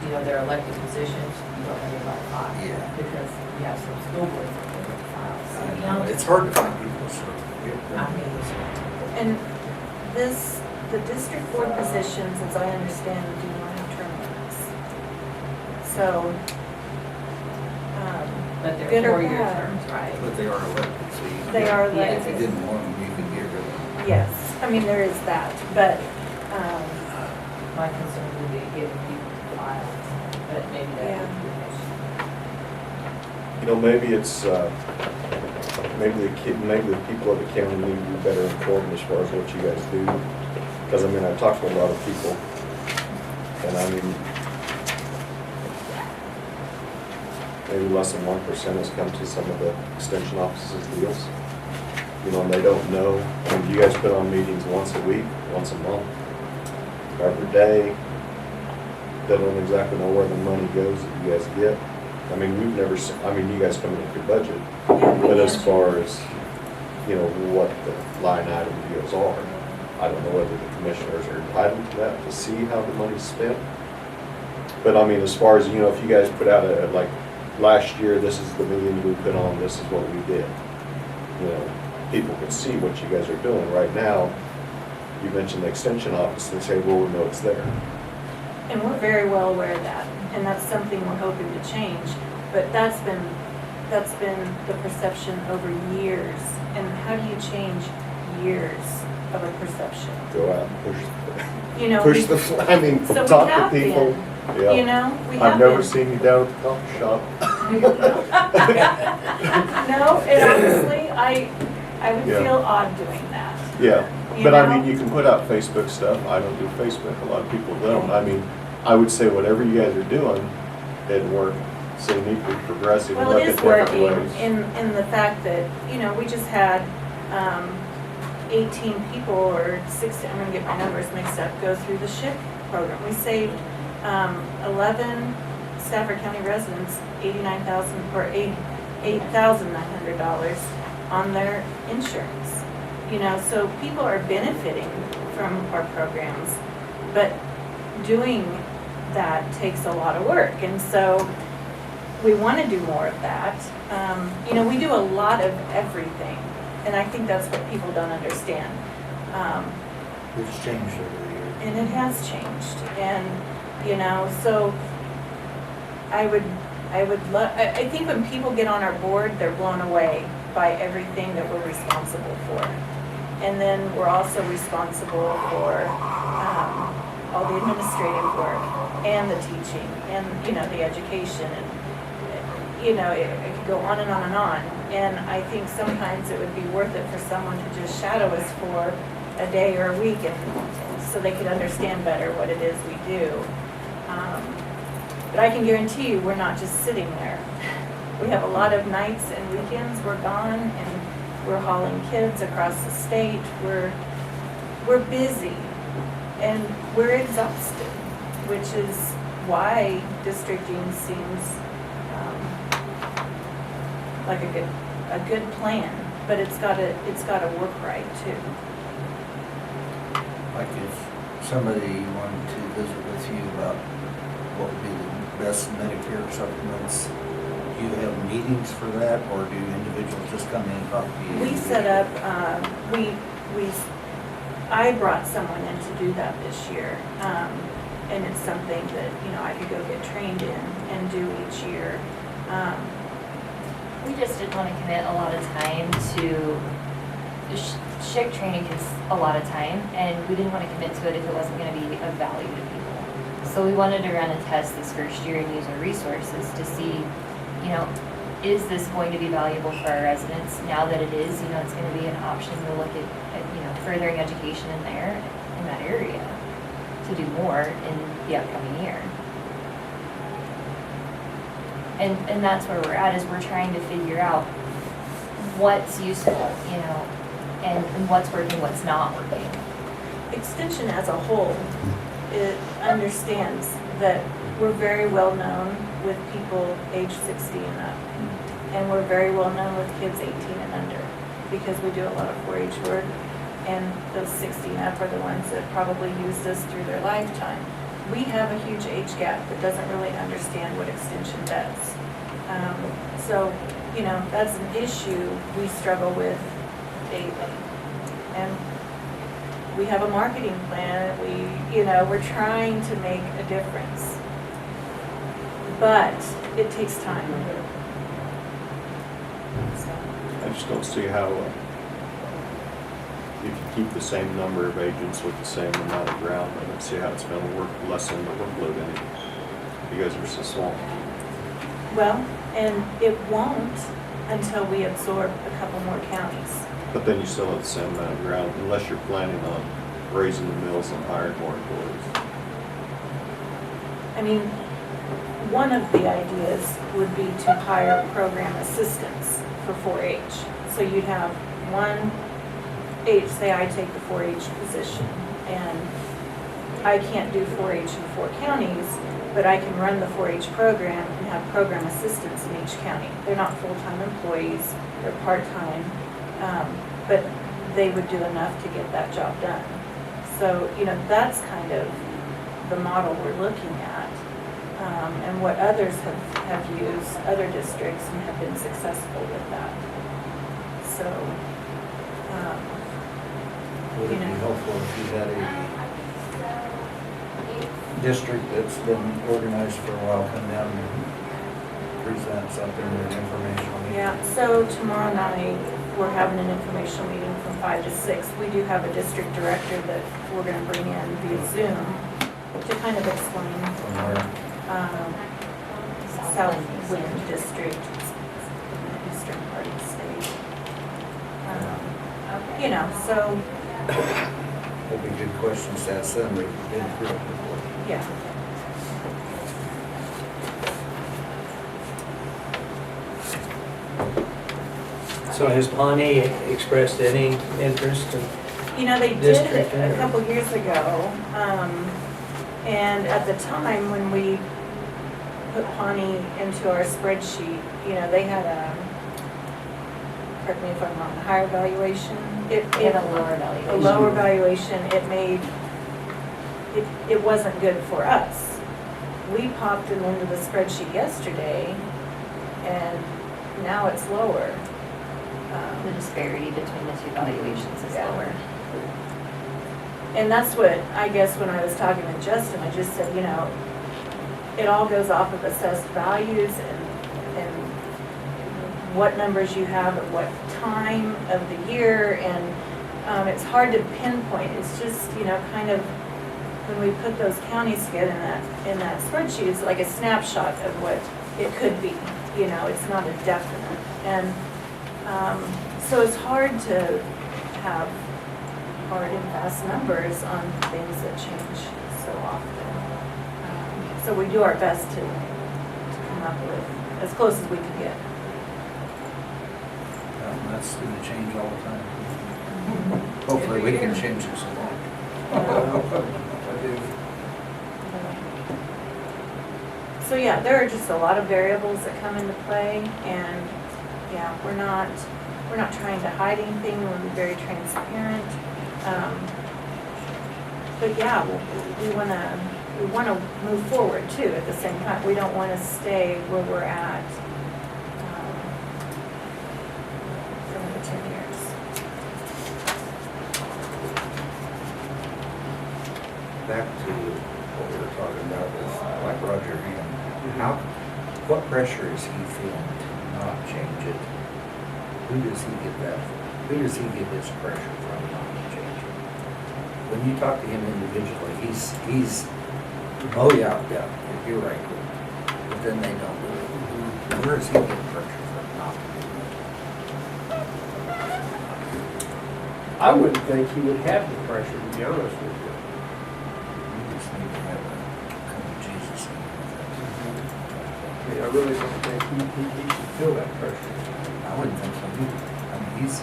you know, their elected positions, you don't have about 5. Yeah. Because you have some school boards that don't file. I know, it's hard to find people, so. I mean, And the district board positions, as I understand, do not have term limits. So, but they're good or 4-year bad. terms, right? But they are elected, so you. They are If elected. you didn't want them, you could get rid of them. yes, I mean, there is that, but, My concern would be giving people files, but maybe that Yeah. would be an issue. You know, maybe it's, maybe the people of the county need to be better informed as far as what you guys do. Because, I mean, I've talked to a lot of people, and I mean, maybe less than 1% has come to some of the extension offices' deals. You know, and they don't know. I mean, you guys put on meetings once a week, once a month, every day. They don't exactly know where the money goes that you guys get. I mean, we've never, I mean, you guys come in with your budget, but as far as, you know, what the line item deals are, I don't know whether the commissioners are entitled to that, to see how the money's spent. But I mean, as far as, you know, if you guys put out a, like, last year, this is the million we put on, this is what we did. You know, people can see what you guys are doing. Right now, you mentioned the extension office, they say, well, we know it's there. and we're very well aware of that, and that's something we're hoping to change. But that's been the perception over years. And how do you change years of a perception? Go out and You know, push the, I mean, so we talk have to people. been, you Yeah. know, we have I've never been. seen you down at the coffee shop. No, and honestly, I would Yeah. feel odd doing that. Yeah, You but I know? mean, you can put out Facebook stuff. I don't do Facebook. A lot of people don't. I mean, I would say whatever you guys are doing, it'd work. So you need to be progressive and Well, look it at is different working ways. in the fact that, you know, we just had 18 people or 60, I'm gonna get my numbers mixed up, go through the SHIP program. We saved 11 Stafford County residents $8,900 on their insurance. You know, so people are benefiting from our programs, but doing that takes a lot of work. And so we want to do more of that. You know, we do a lot of everything, and I think that's what people don't understand. It's changed over the years. And it has changed, and, you know, so I think when people get on our board, they're blown away by everything that we're responsible for. And then we're also responsible for all the administrative work and the teaching and, you know, the education and, you know, it could go on and on and on. And I think sometimes it would be worth it for someone to just shadow us for a day or a week and so so they could understand better what it is we do. But I can guarantee you, we're not just sitting there. We have a lot of nights and weekends we're gone, and we're hauling kids across the state. We're busy, and we're exhausted, which is why districting seems like a good plan, but it's gotta work right too. Like if somebody wanted to visit with you about what would be the best Medicare supplements, do you have meetings for that, or do individuals just come in and talk to you? We set up, I brought someone in to do that this year. And it's something that, I could go get trained in and do each year. We just didn't want to commit a lot of time to, SHIC training is a lot of time, and we didn't want to commit to it if it wasn't going to be of value to people. So we wanted to run a test this first year and use our resources to see, is this going to be valuable for our residents? Now that it is, it's going to be an option to look at furthering education in that area, to do more in the upcoming year. And that's where we're at, is we're trying to figure out what's useful, and what's working, what's not working. Extension as a whole, it understands that we're very well known with people age 60 and up. And we're very well known with kids 18 and under, because we do a lot of 4-H work. And those 60 and up are the ones that probably used us through their lifetime. We have a huge age gap that doesn't really understand what extension does. So, that's an issue we struggle with daily. And we have a marketing plan, we're trying to make a difference. But it takes time. So, I just don't see how, if you keep the same number of agents with the same amount of ground, I don't see how it's gonna work, lessen the workload any. You guys are so small. well, and it won't until we absorb a couple more counties. But then you still have the same amount of ground, unless you're planning on raising the mills and hiring more employees. I mean, one of the ideas would be to hire program assistants for 4-H. So you'd have one H, say I take the 4-H position, and I can't do 4-H in 4 counties, but I can run the 4-H program and have program assistants in each county. They're not full-time employees, they're part-time, but they would do enough to get that job done. So, that's kind of the model we're looking at, and what others have used, other districts, and have been successful with that. So, Would it be helpful if you had a district that's been organized for a while come down and present something with informational meeting? yeah, so tomorrow night, we're having an informational meeting from 5 to 6. We do have a district director that we're gonna bring in via Zoom to kind of explain From where? Southwind District, eastern part of the state. So, That'd be good questions to ask them, we've been through it before. yeah. So has Pawnee expressed any interest in? They did District, it a couple years ago, and at the time when we put Pawnee into our spreadsheet, they had correct me if I'm wrong, a higher valuation. We have a lower valuation. A lower valuation, it wasn't good for us. We popped it into the spreadsheet yesterday, and now it's lower. The disparity between the two valuations is Yeah. lower. And that's what, I guess, when I was talking with Justin, I just said, it all goes off of assessed values and what numbers you have at what time of the year, and it's hard to pinpoint. It's just, kind of, when we put those counties together in that spreadsheet, it's like a snapshot of what it could be. It's not a definite. And so it's hard to have hard and fast numbers on things that change so often. So we do our best to come up with as close as we can get. That's gonna change all the time. Hopefully, we can change this along. I do. So yeah, there are just a lot of variables that come into play, and yeah, we're not trying to hide anything, we're very transparent. But yeah, we wanna move forward too at the same time. We don't wanna stay where we're at for another 10 years. Back to what we were talking about with like Roger Ham. What pressure is he feeling to not change it? Who does he get that from? Who does he get his pressure from not to change it? When you talk to him individually, he's, oh yeah, you're right. But then they don't do it. Where does he get pressure from not to do it? I wouldn't think he would have the pressure, to be honest with you. You just need to have a come to Jesus in with I mean, I really don't think he should feel that pressure. it. I wouldn't think so either. I mean, he's,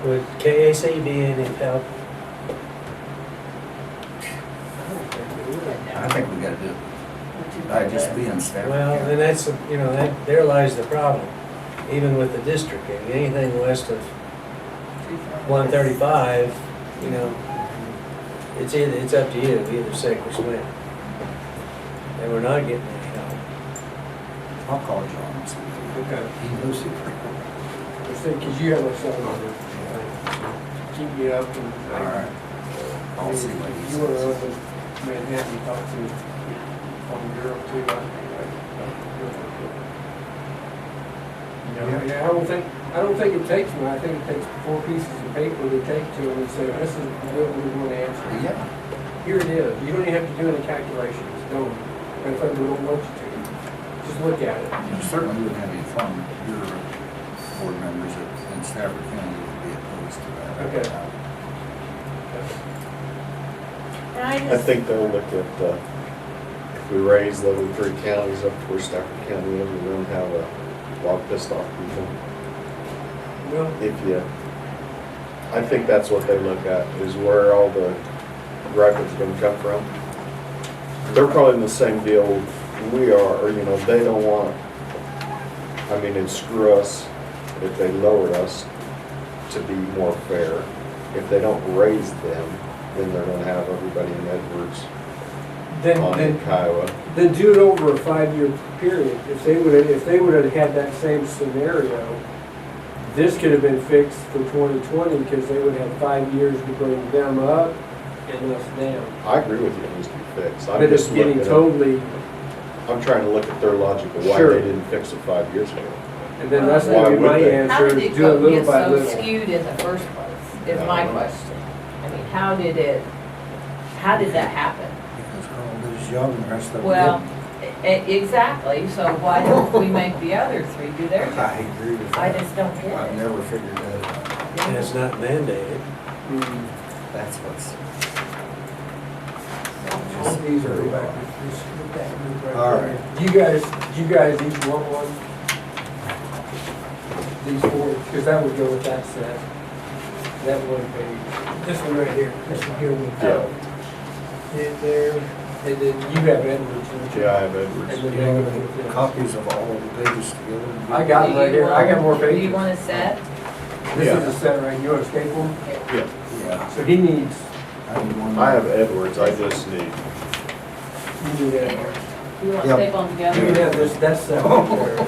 Would KAC be any help? I don't think he would. I think we gotta do it. By just being staff. Well, and that's, you know, there lies the problem, even with the district. Anything west of 135, you know, it's up to you, either sink or swim. And we're not getting any help. I'll call John and see if Okay. he knows it. I think, because you have a son on it. Keep me up and. All right. I'll see what he You want to says. open Manhattan, talk to from Europe too. Yeah, I don't think it takes one. I think it takes 4 pieces of paper to take to them and say, this is what we want to answer. Yeah. Here it is. You don't even have to do any calculations. Don't. In fact, we don't want you to. Just look at it. You certainly wouldn't have any fun, your board members in Stafford County would be opposed to that. Okay. And I I just, think they'll look at, if we raise the other 3 counties up to where Stafford County is, we're gonna have a lot of pissed off people. Well, I think that's what they look at, is where all the griping's gonna come from. They're probably in the same deal we are, or, you know, they don't want, I mean, it'd screw us if they lowered us to be more fair. If they don't raise them, then they're gonna have everybody in Edwards on in Kiowa. then do it over a 5-year period. If they would have had that same scenario, this could have been fixed for 2020 because they would have 5 years to bring them up and us down. I agree with you, it needs to be fixed. I'm But it's just getting looking at- totally, I'm trying to look at their logic of why Sure. they didn't fix it 5 years ago. and then that's Why gonna be would my they? How answer, did is it do it little get by so little. skewed in the first place, is I my don't know. question. I mean, how did that happen? Because Carl was young and the rest of them Well, didn't. exactly, so why don't we make the other 3 do their job? I agree with that. I just don't get I've it. never figured that out. And it's not mandated. Mm. That's what's. All these are back, just look at that group right All there. You guys each want one? These 4, because that would go with that set. That one page. This one right here, this one here would go. In there, and then you have Edwards. don't you? Yeah, I have And Edwards. then You they know, go with this. copies of all the pages together. I got them right here, I got more Do you pages. want a set? This Yeah. is a set right, you want to staple them? Yeah, Yeah. So he needs, I need one. I have Edwards, I just need, you need that. You want Yep. staple them You can together? have this, that's set right there.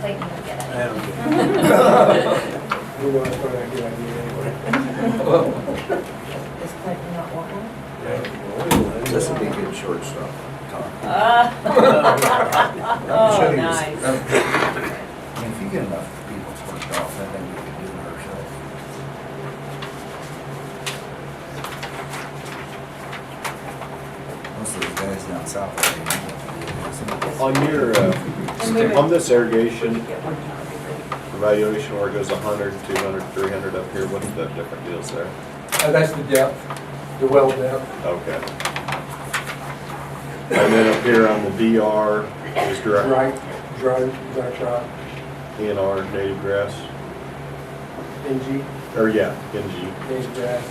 Clayton, you'll get I it. don't get it. You know, that's what I do, anyway. Does Clayton not want one? This would be a good short stuff. Talk. Oh, nice. I mean, if you get enough people worked off, I think we could do it ourselves. Most of those guys down south, they know what to do. on your, on this irrigation valuation where it goes 100, 200, 300 up here? What's the different deals there? That's the depth, the well depth. Okay. And then up here on the DR is dry Dry crop, ENR, native grass, NG, or yeah, NG. native grass,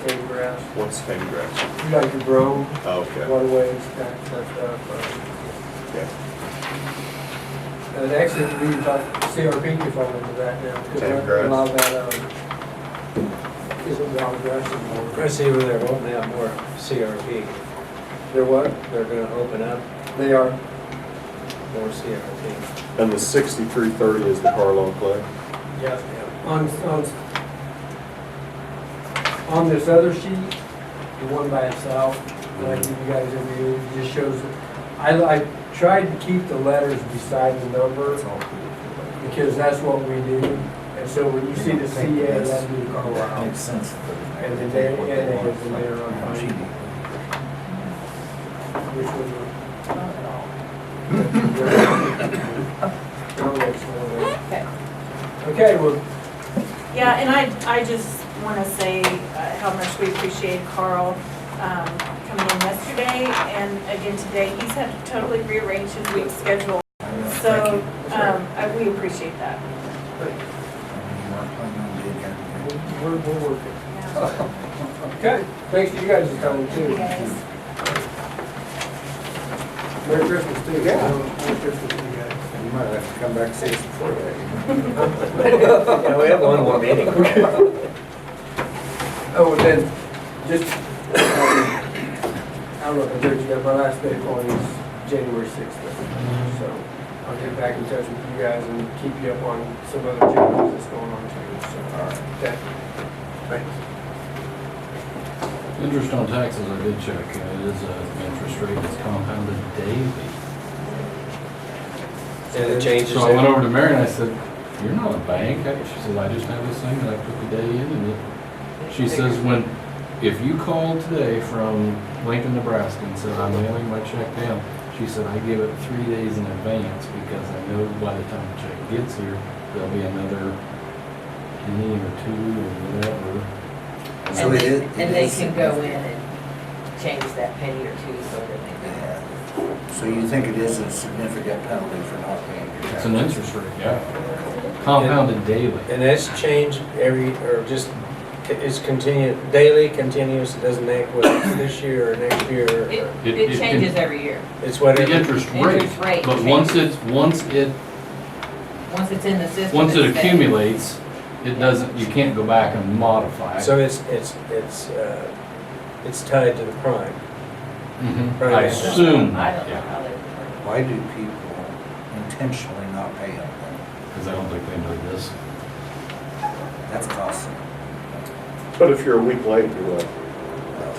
native grass. What's tame grass? You got your brome, Okay. waterways, that stuff. Okay. And actually, we thought CRP could fall into that now. because Tame a grass. lot of that, isn't wild grass anymore. I see where they're opening up more CRP. They're what? They're gonna open up They are, more CRP. And the 6330 is the Carlo clay? yeah. On this other sheet, the one by itself, that I give you guys every year, it just shows, I tried to keep the letters beside the number, because that's what we do. And so when you see the CA, that'd be the Carlisle. Makes sense. And the NA is in there on fine. Which one? Not at all. Okay. Okay, well, Yeah, and I just want to say how much we appreciate Carl coming in yesterday and again today. He's had to totally rearrange his week schedule. So we appreciate that. we're working. Okay, thanks to you guys for coming too. You guys. Merry Christmas too. Yeah. Merry Christmas to you guys. You might have to come back and see us before that. Yeah, we have one more meeting. Oh, and then, just, I don't know if I told you that, my last day calling is January 6th. So I'll get back in touch with you guys and keep you up on some other changes that's going on too. So, all right, okay. Thanks. Interest on taxes, I did check, it is an interest rate that's compounded daily. And it changes. So I went over to Mary and I said, "You're not a bank." She said, "I just have this thing that I put the day in," and she says, if you called today from Lincoln, Nebraska and said, "I'm mailing my check down," she said, "I give it 3 days in advance because I know by the time the check gets here, there'll be another penny or two or whatever." So And it they, is- and it they is can go in and change that penny or two so that they can. Yeah. So you think it is a significant penalty for not paying your It's taxes? an interest rate, yeah. Compounded daily. And that's changed or just, it's daily, continuous, it doesn't matter whether it's this year or next year. It, or- It- it it changes can- every year. It's The whatever. interest Interest rate, rate but once changes. it Once it's in the system. Once it it's there. accumulates, it doesn't, you can't go back and modify it. So it's tied to the prime. Mhm. Right. I assume, I don't know yeah, how they. Why do people intentionally not pay them? because I don't think they know this. That's costly. But if you're a week late, you're what,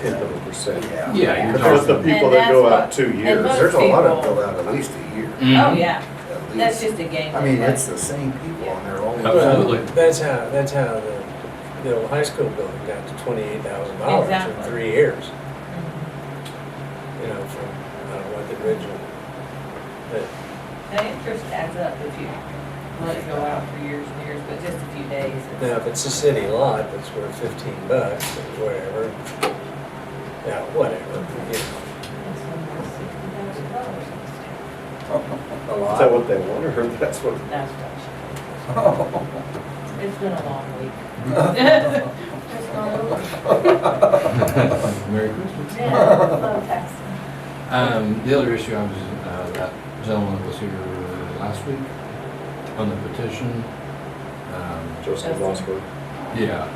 0.1%? Yeah. Yeah, you're Because the talking. people And that go that's out what- 2 and years, most There's a lot of people- go out at least a year. Oh, Mhm. yeah, at that's least. just a game. I mean, they it's play. the same people and they're only. Absolutely. That's how the old high school building got to $28,000 in Exactly. 3 years, Mhm. you know, from, what the original. But The interest adds up if you let it go out for years and years, but just a few days. it's- now, if it's a city lot that's worth $15 or whatever, yeah, whatever, you know. A Is lot. that what they want, or that's what? That's what it's been a long week. Just gone over. Merry Christmas. Yeah, love taxes. The other issue, I was, that gentleman that was here last week on the petition. Joseph Justin. Mossberg. Yeah,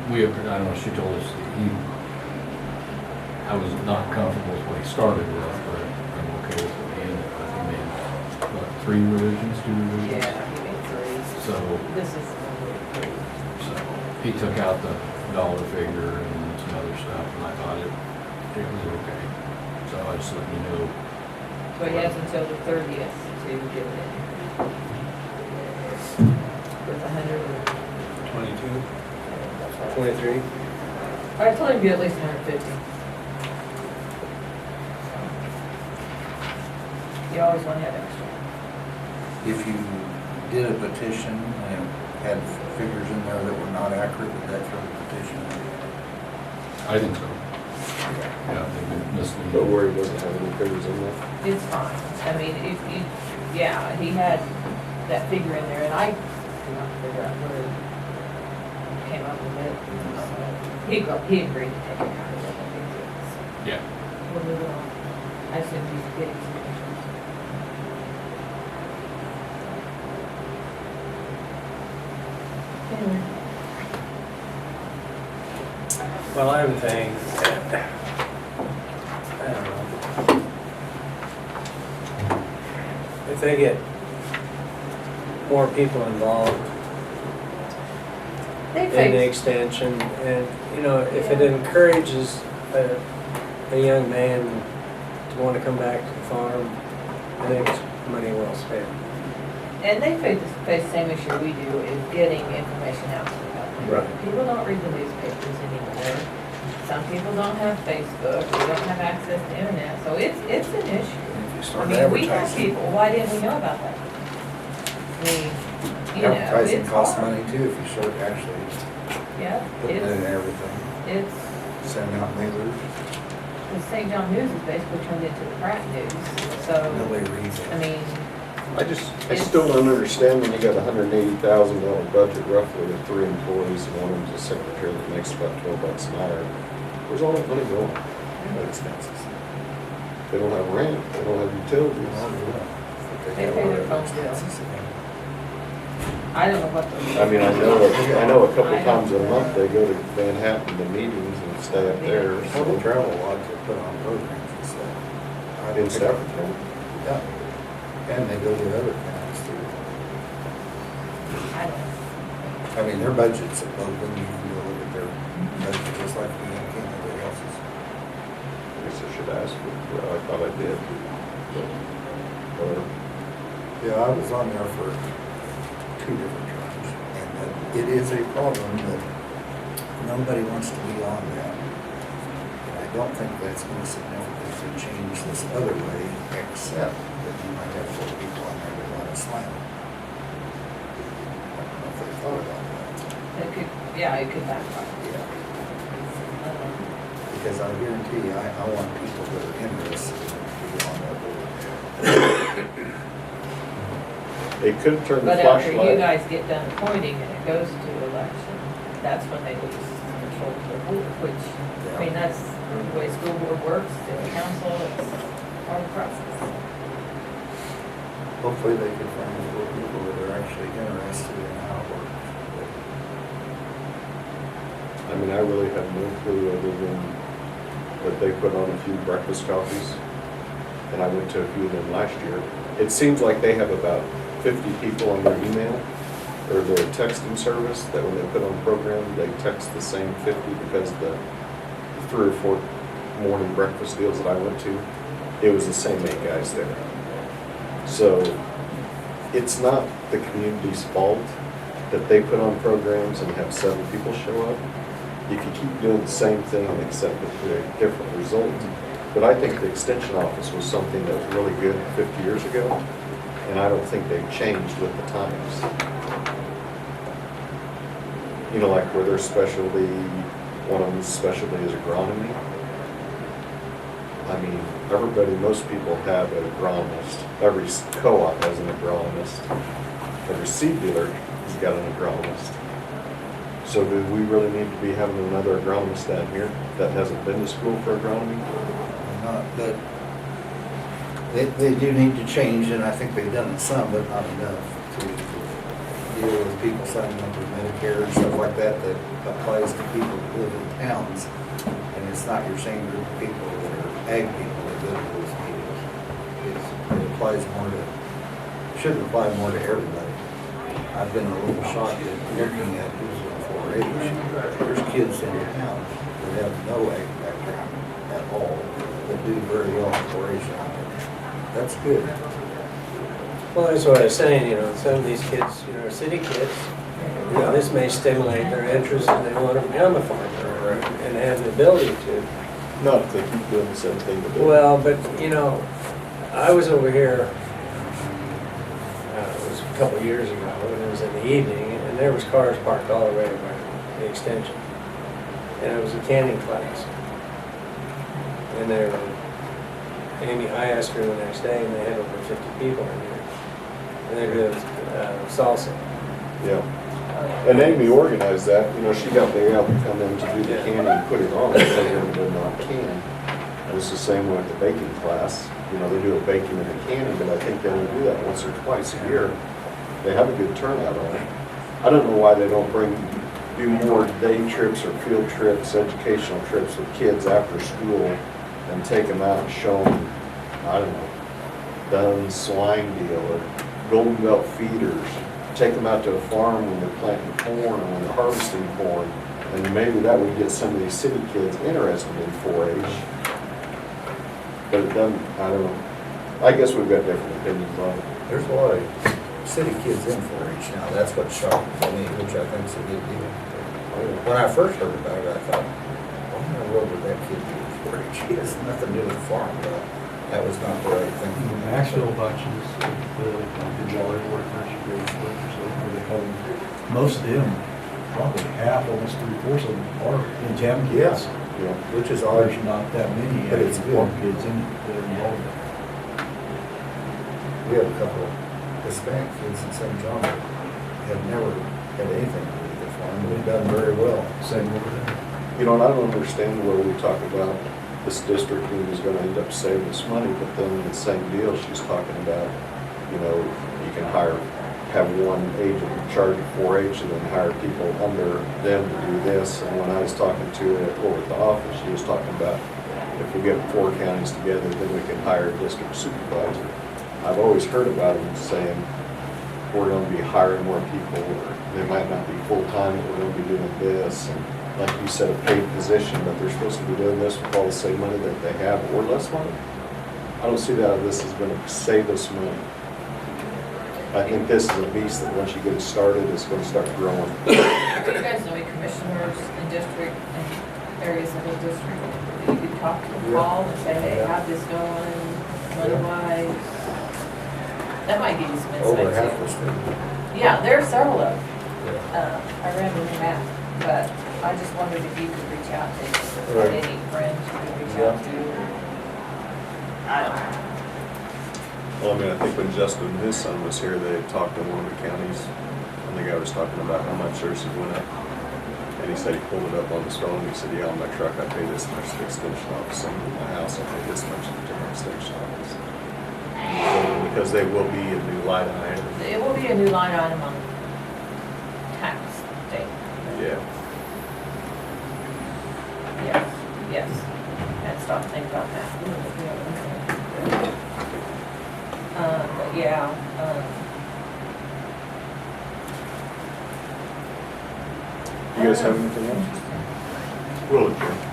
We I don't know, she told us that I was not comfortable with what he started with, but I'm okay with what he ended with. He made, what, 3 revisions, 2 revisions? Yeah, he made 3. So, This is number 3. so he took out the dollar figure and some other stuff, and I thought it was okay. So I just let you know. So he has until the 30th to give it in. With 22, 23. I told him to be at least 150. You always want to have extra. If you did a petition and had figures in there that were not accurate, would that throw the petition? I think so. Yeah, they've been But misleading. where he doesn't have any figures in there. It's fine. I mean, if you, yeah, he had that figure in there and I could not figure out where he came up with it. So he agreed to take it out of it. I think it's- Yeah. We'll move it on. I assume he's getting some pictures. Anyway. Well, I would think, I don't know. If they get more people involved They in the face, extension, and, you know, if it encourages a young man to want to come back to the farm, I think it's money well spent. and they face the same issue we do, is getting information out to the public. Right. People don't read the newspapers anymore. Some people don't have Facebook, they don't have access to internet, so it's an issue. If you I start mean, we have advertising, people, why didn't we know about that? I mean, you know, advertising it's costs hard. money too, if you start actually Yeah, putting it in it's, everything, it's, sending out mailers, the St. John News is basically turned into the Pratt News, so, nobody reads I it. mean, I still don't understand when you got $180,000 budget roughly with 3 employees and one of them's a secretary that makes about $12 an hour. Where's all that money going? What expenses? They don't have rent, they don't have utilities. they pay their phone bill. I don't know what the. I mean, I know a couple times a month they go to Manhattan to meetings and stay up there. Well, they travel a lot to put on programs and stuff. In Stafford County? Yeah. And they go to other counties too. I don't. I mean, their budget's above them, you can go look at their budget just like we can everybody else's. I guess I should ask, well, I thought I did. But, whatever. Yeah, I was on there for 2 different terms, and it is a problem that nobody wants to be on that. And I don't think that's gonna significantly change this other way, except that you might have 4 people on there that want to slam it. I don't know if they thought about that. It could, yeah, it could backfire. Yeah, I don't know. because I guarantee you, I want people that are interested to be on that board. They could turn the But after you flashlight. guys get done appointing and it goes to election, that's when they lose control of the board, which, I mean, that's the way school board works, city council, it's part of the process. Hopefully they can find 4 people that are actually interested in how it works. I mean, I really have no clue other than that they put on a few breakfast coffees. And I went to a few of them last year. It seems like they have about 50 people on their email or their texting service that when they put on a program, they text the same 50 because the 3 or 4 morning breakfast deals that I went to, it was the same 8 guys there. So it's not the community's fault that they put on programs and have 7 people show up. You can keep doing the same thing except with a different result. But I think the extension office was something that was really good 50 years ago, and I don't think they've changed with the times. You know, like where their specialty, one of them's specialty is agronomy. I mean, everybody, most people have an agronomist. Every co-op has an agronomist. Every seed dealer has got an agronomist. So do we really need to be having another agronomist down here that hasn't been to school for agronomy? Not, but they do need to change, and I think they've done it some, but not enough to deal with people signing up for Medicare and stuff like that, that applies to people who live in towns. And it's not your same group of people that are ag people that go to those meetings. It applies more to, should apply more to everybody. I've been a little shocked at looking at who's in 4-H. There's kids in town that have no ag background at all, that do very well in 4-H out there. That's good. Well, that's what I was saying, you know, some of these kids, you know, are city kids. You know, this may stimulate their interest and they want to become a farmer and have the ability to. Not if they keep doing the same thing. that they- Well, but, you know, I was over here, it was a couple of years ago, and it was in the evening, and there was cars parked all the way around the extension. And it was a canning class. And there, Amy, I asked her the next day, and they had over 50 people in there. And they're doing salsa. Yeah. And Amy organized that, you know, she got the gal to come in to do the canning and put it on, because they did not can. And it's the same way with the baking class, you know, they do a baking and a canning, but I think they only do that once or twice a year. They have a good turnout on it. I don't know why they don't do more day trips or field trips, educational trips with kids after school and take them out and show them, I don't know, Dunn's swine deal or Golden Belt feeders. Take them out to a farm when they're planting corn or when they're harvesting corn. And maybe that would get some of these city kids interested in 4-H. But it doesn't, I don't know. I guess we've got different opinions on it. There's a lot of city kids in 4-H now, that's what's shocking to me, which I think is a good deal. When I first heard about it, I thought, why in the world would that kid be in 4-H? He has nothing to do with farm, but that was not the right thing. The Maxville bunches, the jolly workers, grade workers, where they call them, most of them, probably half, almost 3/4 of them are in town kids. Yeah. Which is odd. There's not that many But it's farm good. kids in that are involved. We have a couple of Hispanic kids in St. John that have never had anything to do with the farm, but they've done very well. Same over there. You know, and I don't understand where we talk about this district is gonna end up saving us money, but then in the same deal, she's talking about, you know, you can have one agent in charge of 4-H and then hire people under them to do this. And when I was talking to her over at the office, she was talking about if we get 4 counties together, then we can hire a district supervisor. I've always heard about them saying, we're gonna be hiring more people, or they might not be full-time, but we're gonna be doing this. And like you said, a paid position, but they're supposed to be doing this with all the same money that they have or less money. I don't see that this is gonna save us money. I think this is a beast that once you get it started, it's gonna start growing. Do you guys know any commissioners in district and areas of the district that you could talk to, call and say, hey, how's this going, money-wise? That might give you some Over insight half too. the state. Yeah, there are several of them. Yeah. I ran with the map, but I just wondered if you could reach out to Right. any friends you could reach Yeah. out to. I don't know. Well, I mean, I think when Justin and his son was here, they had talked in one of the counties. I think I was talking about how much theirs had went up. And he said he pulled it up on his phone. He said, yeah, on my truck, I pay this much to the extension office. And in my house, I pay this much to the extension office. Because they will be a new line item. It will be a new line item on tax day. Yeah. Yes, yes. And stop thinking about that. But yeah, You guys have anything else? Will adjourn.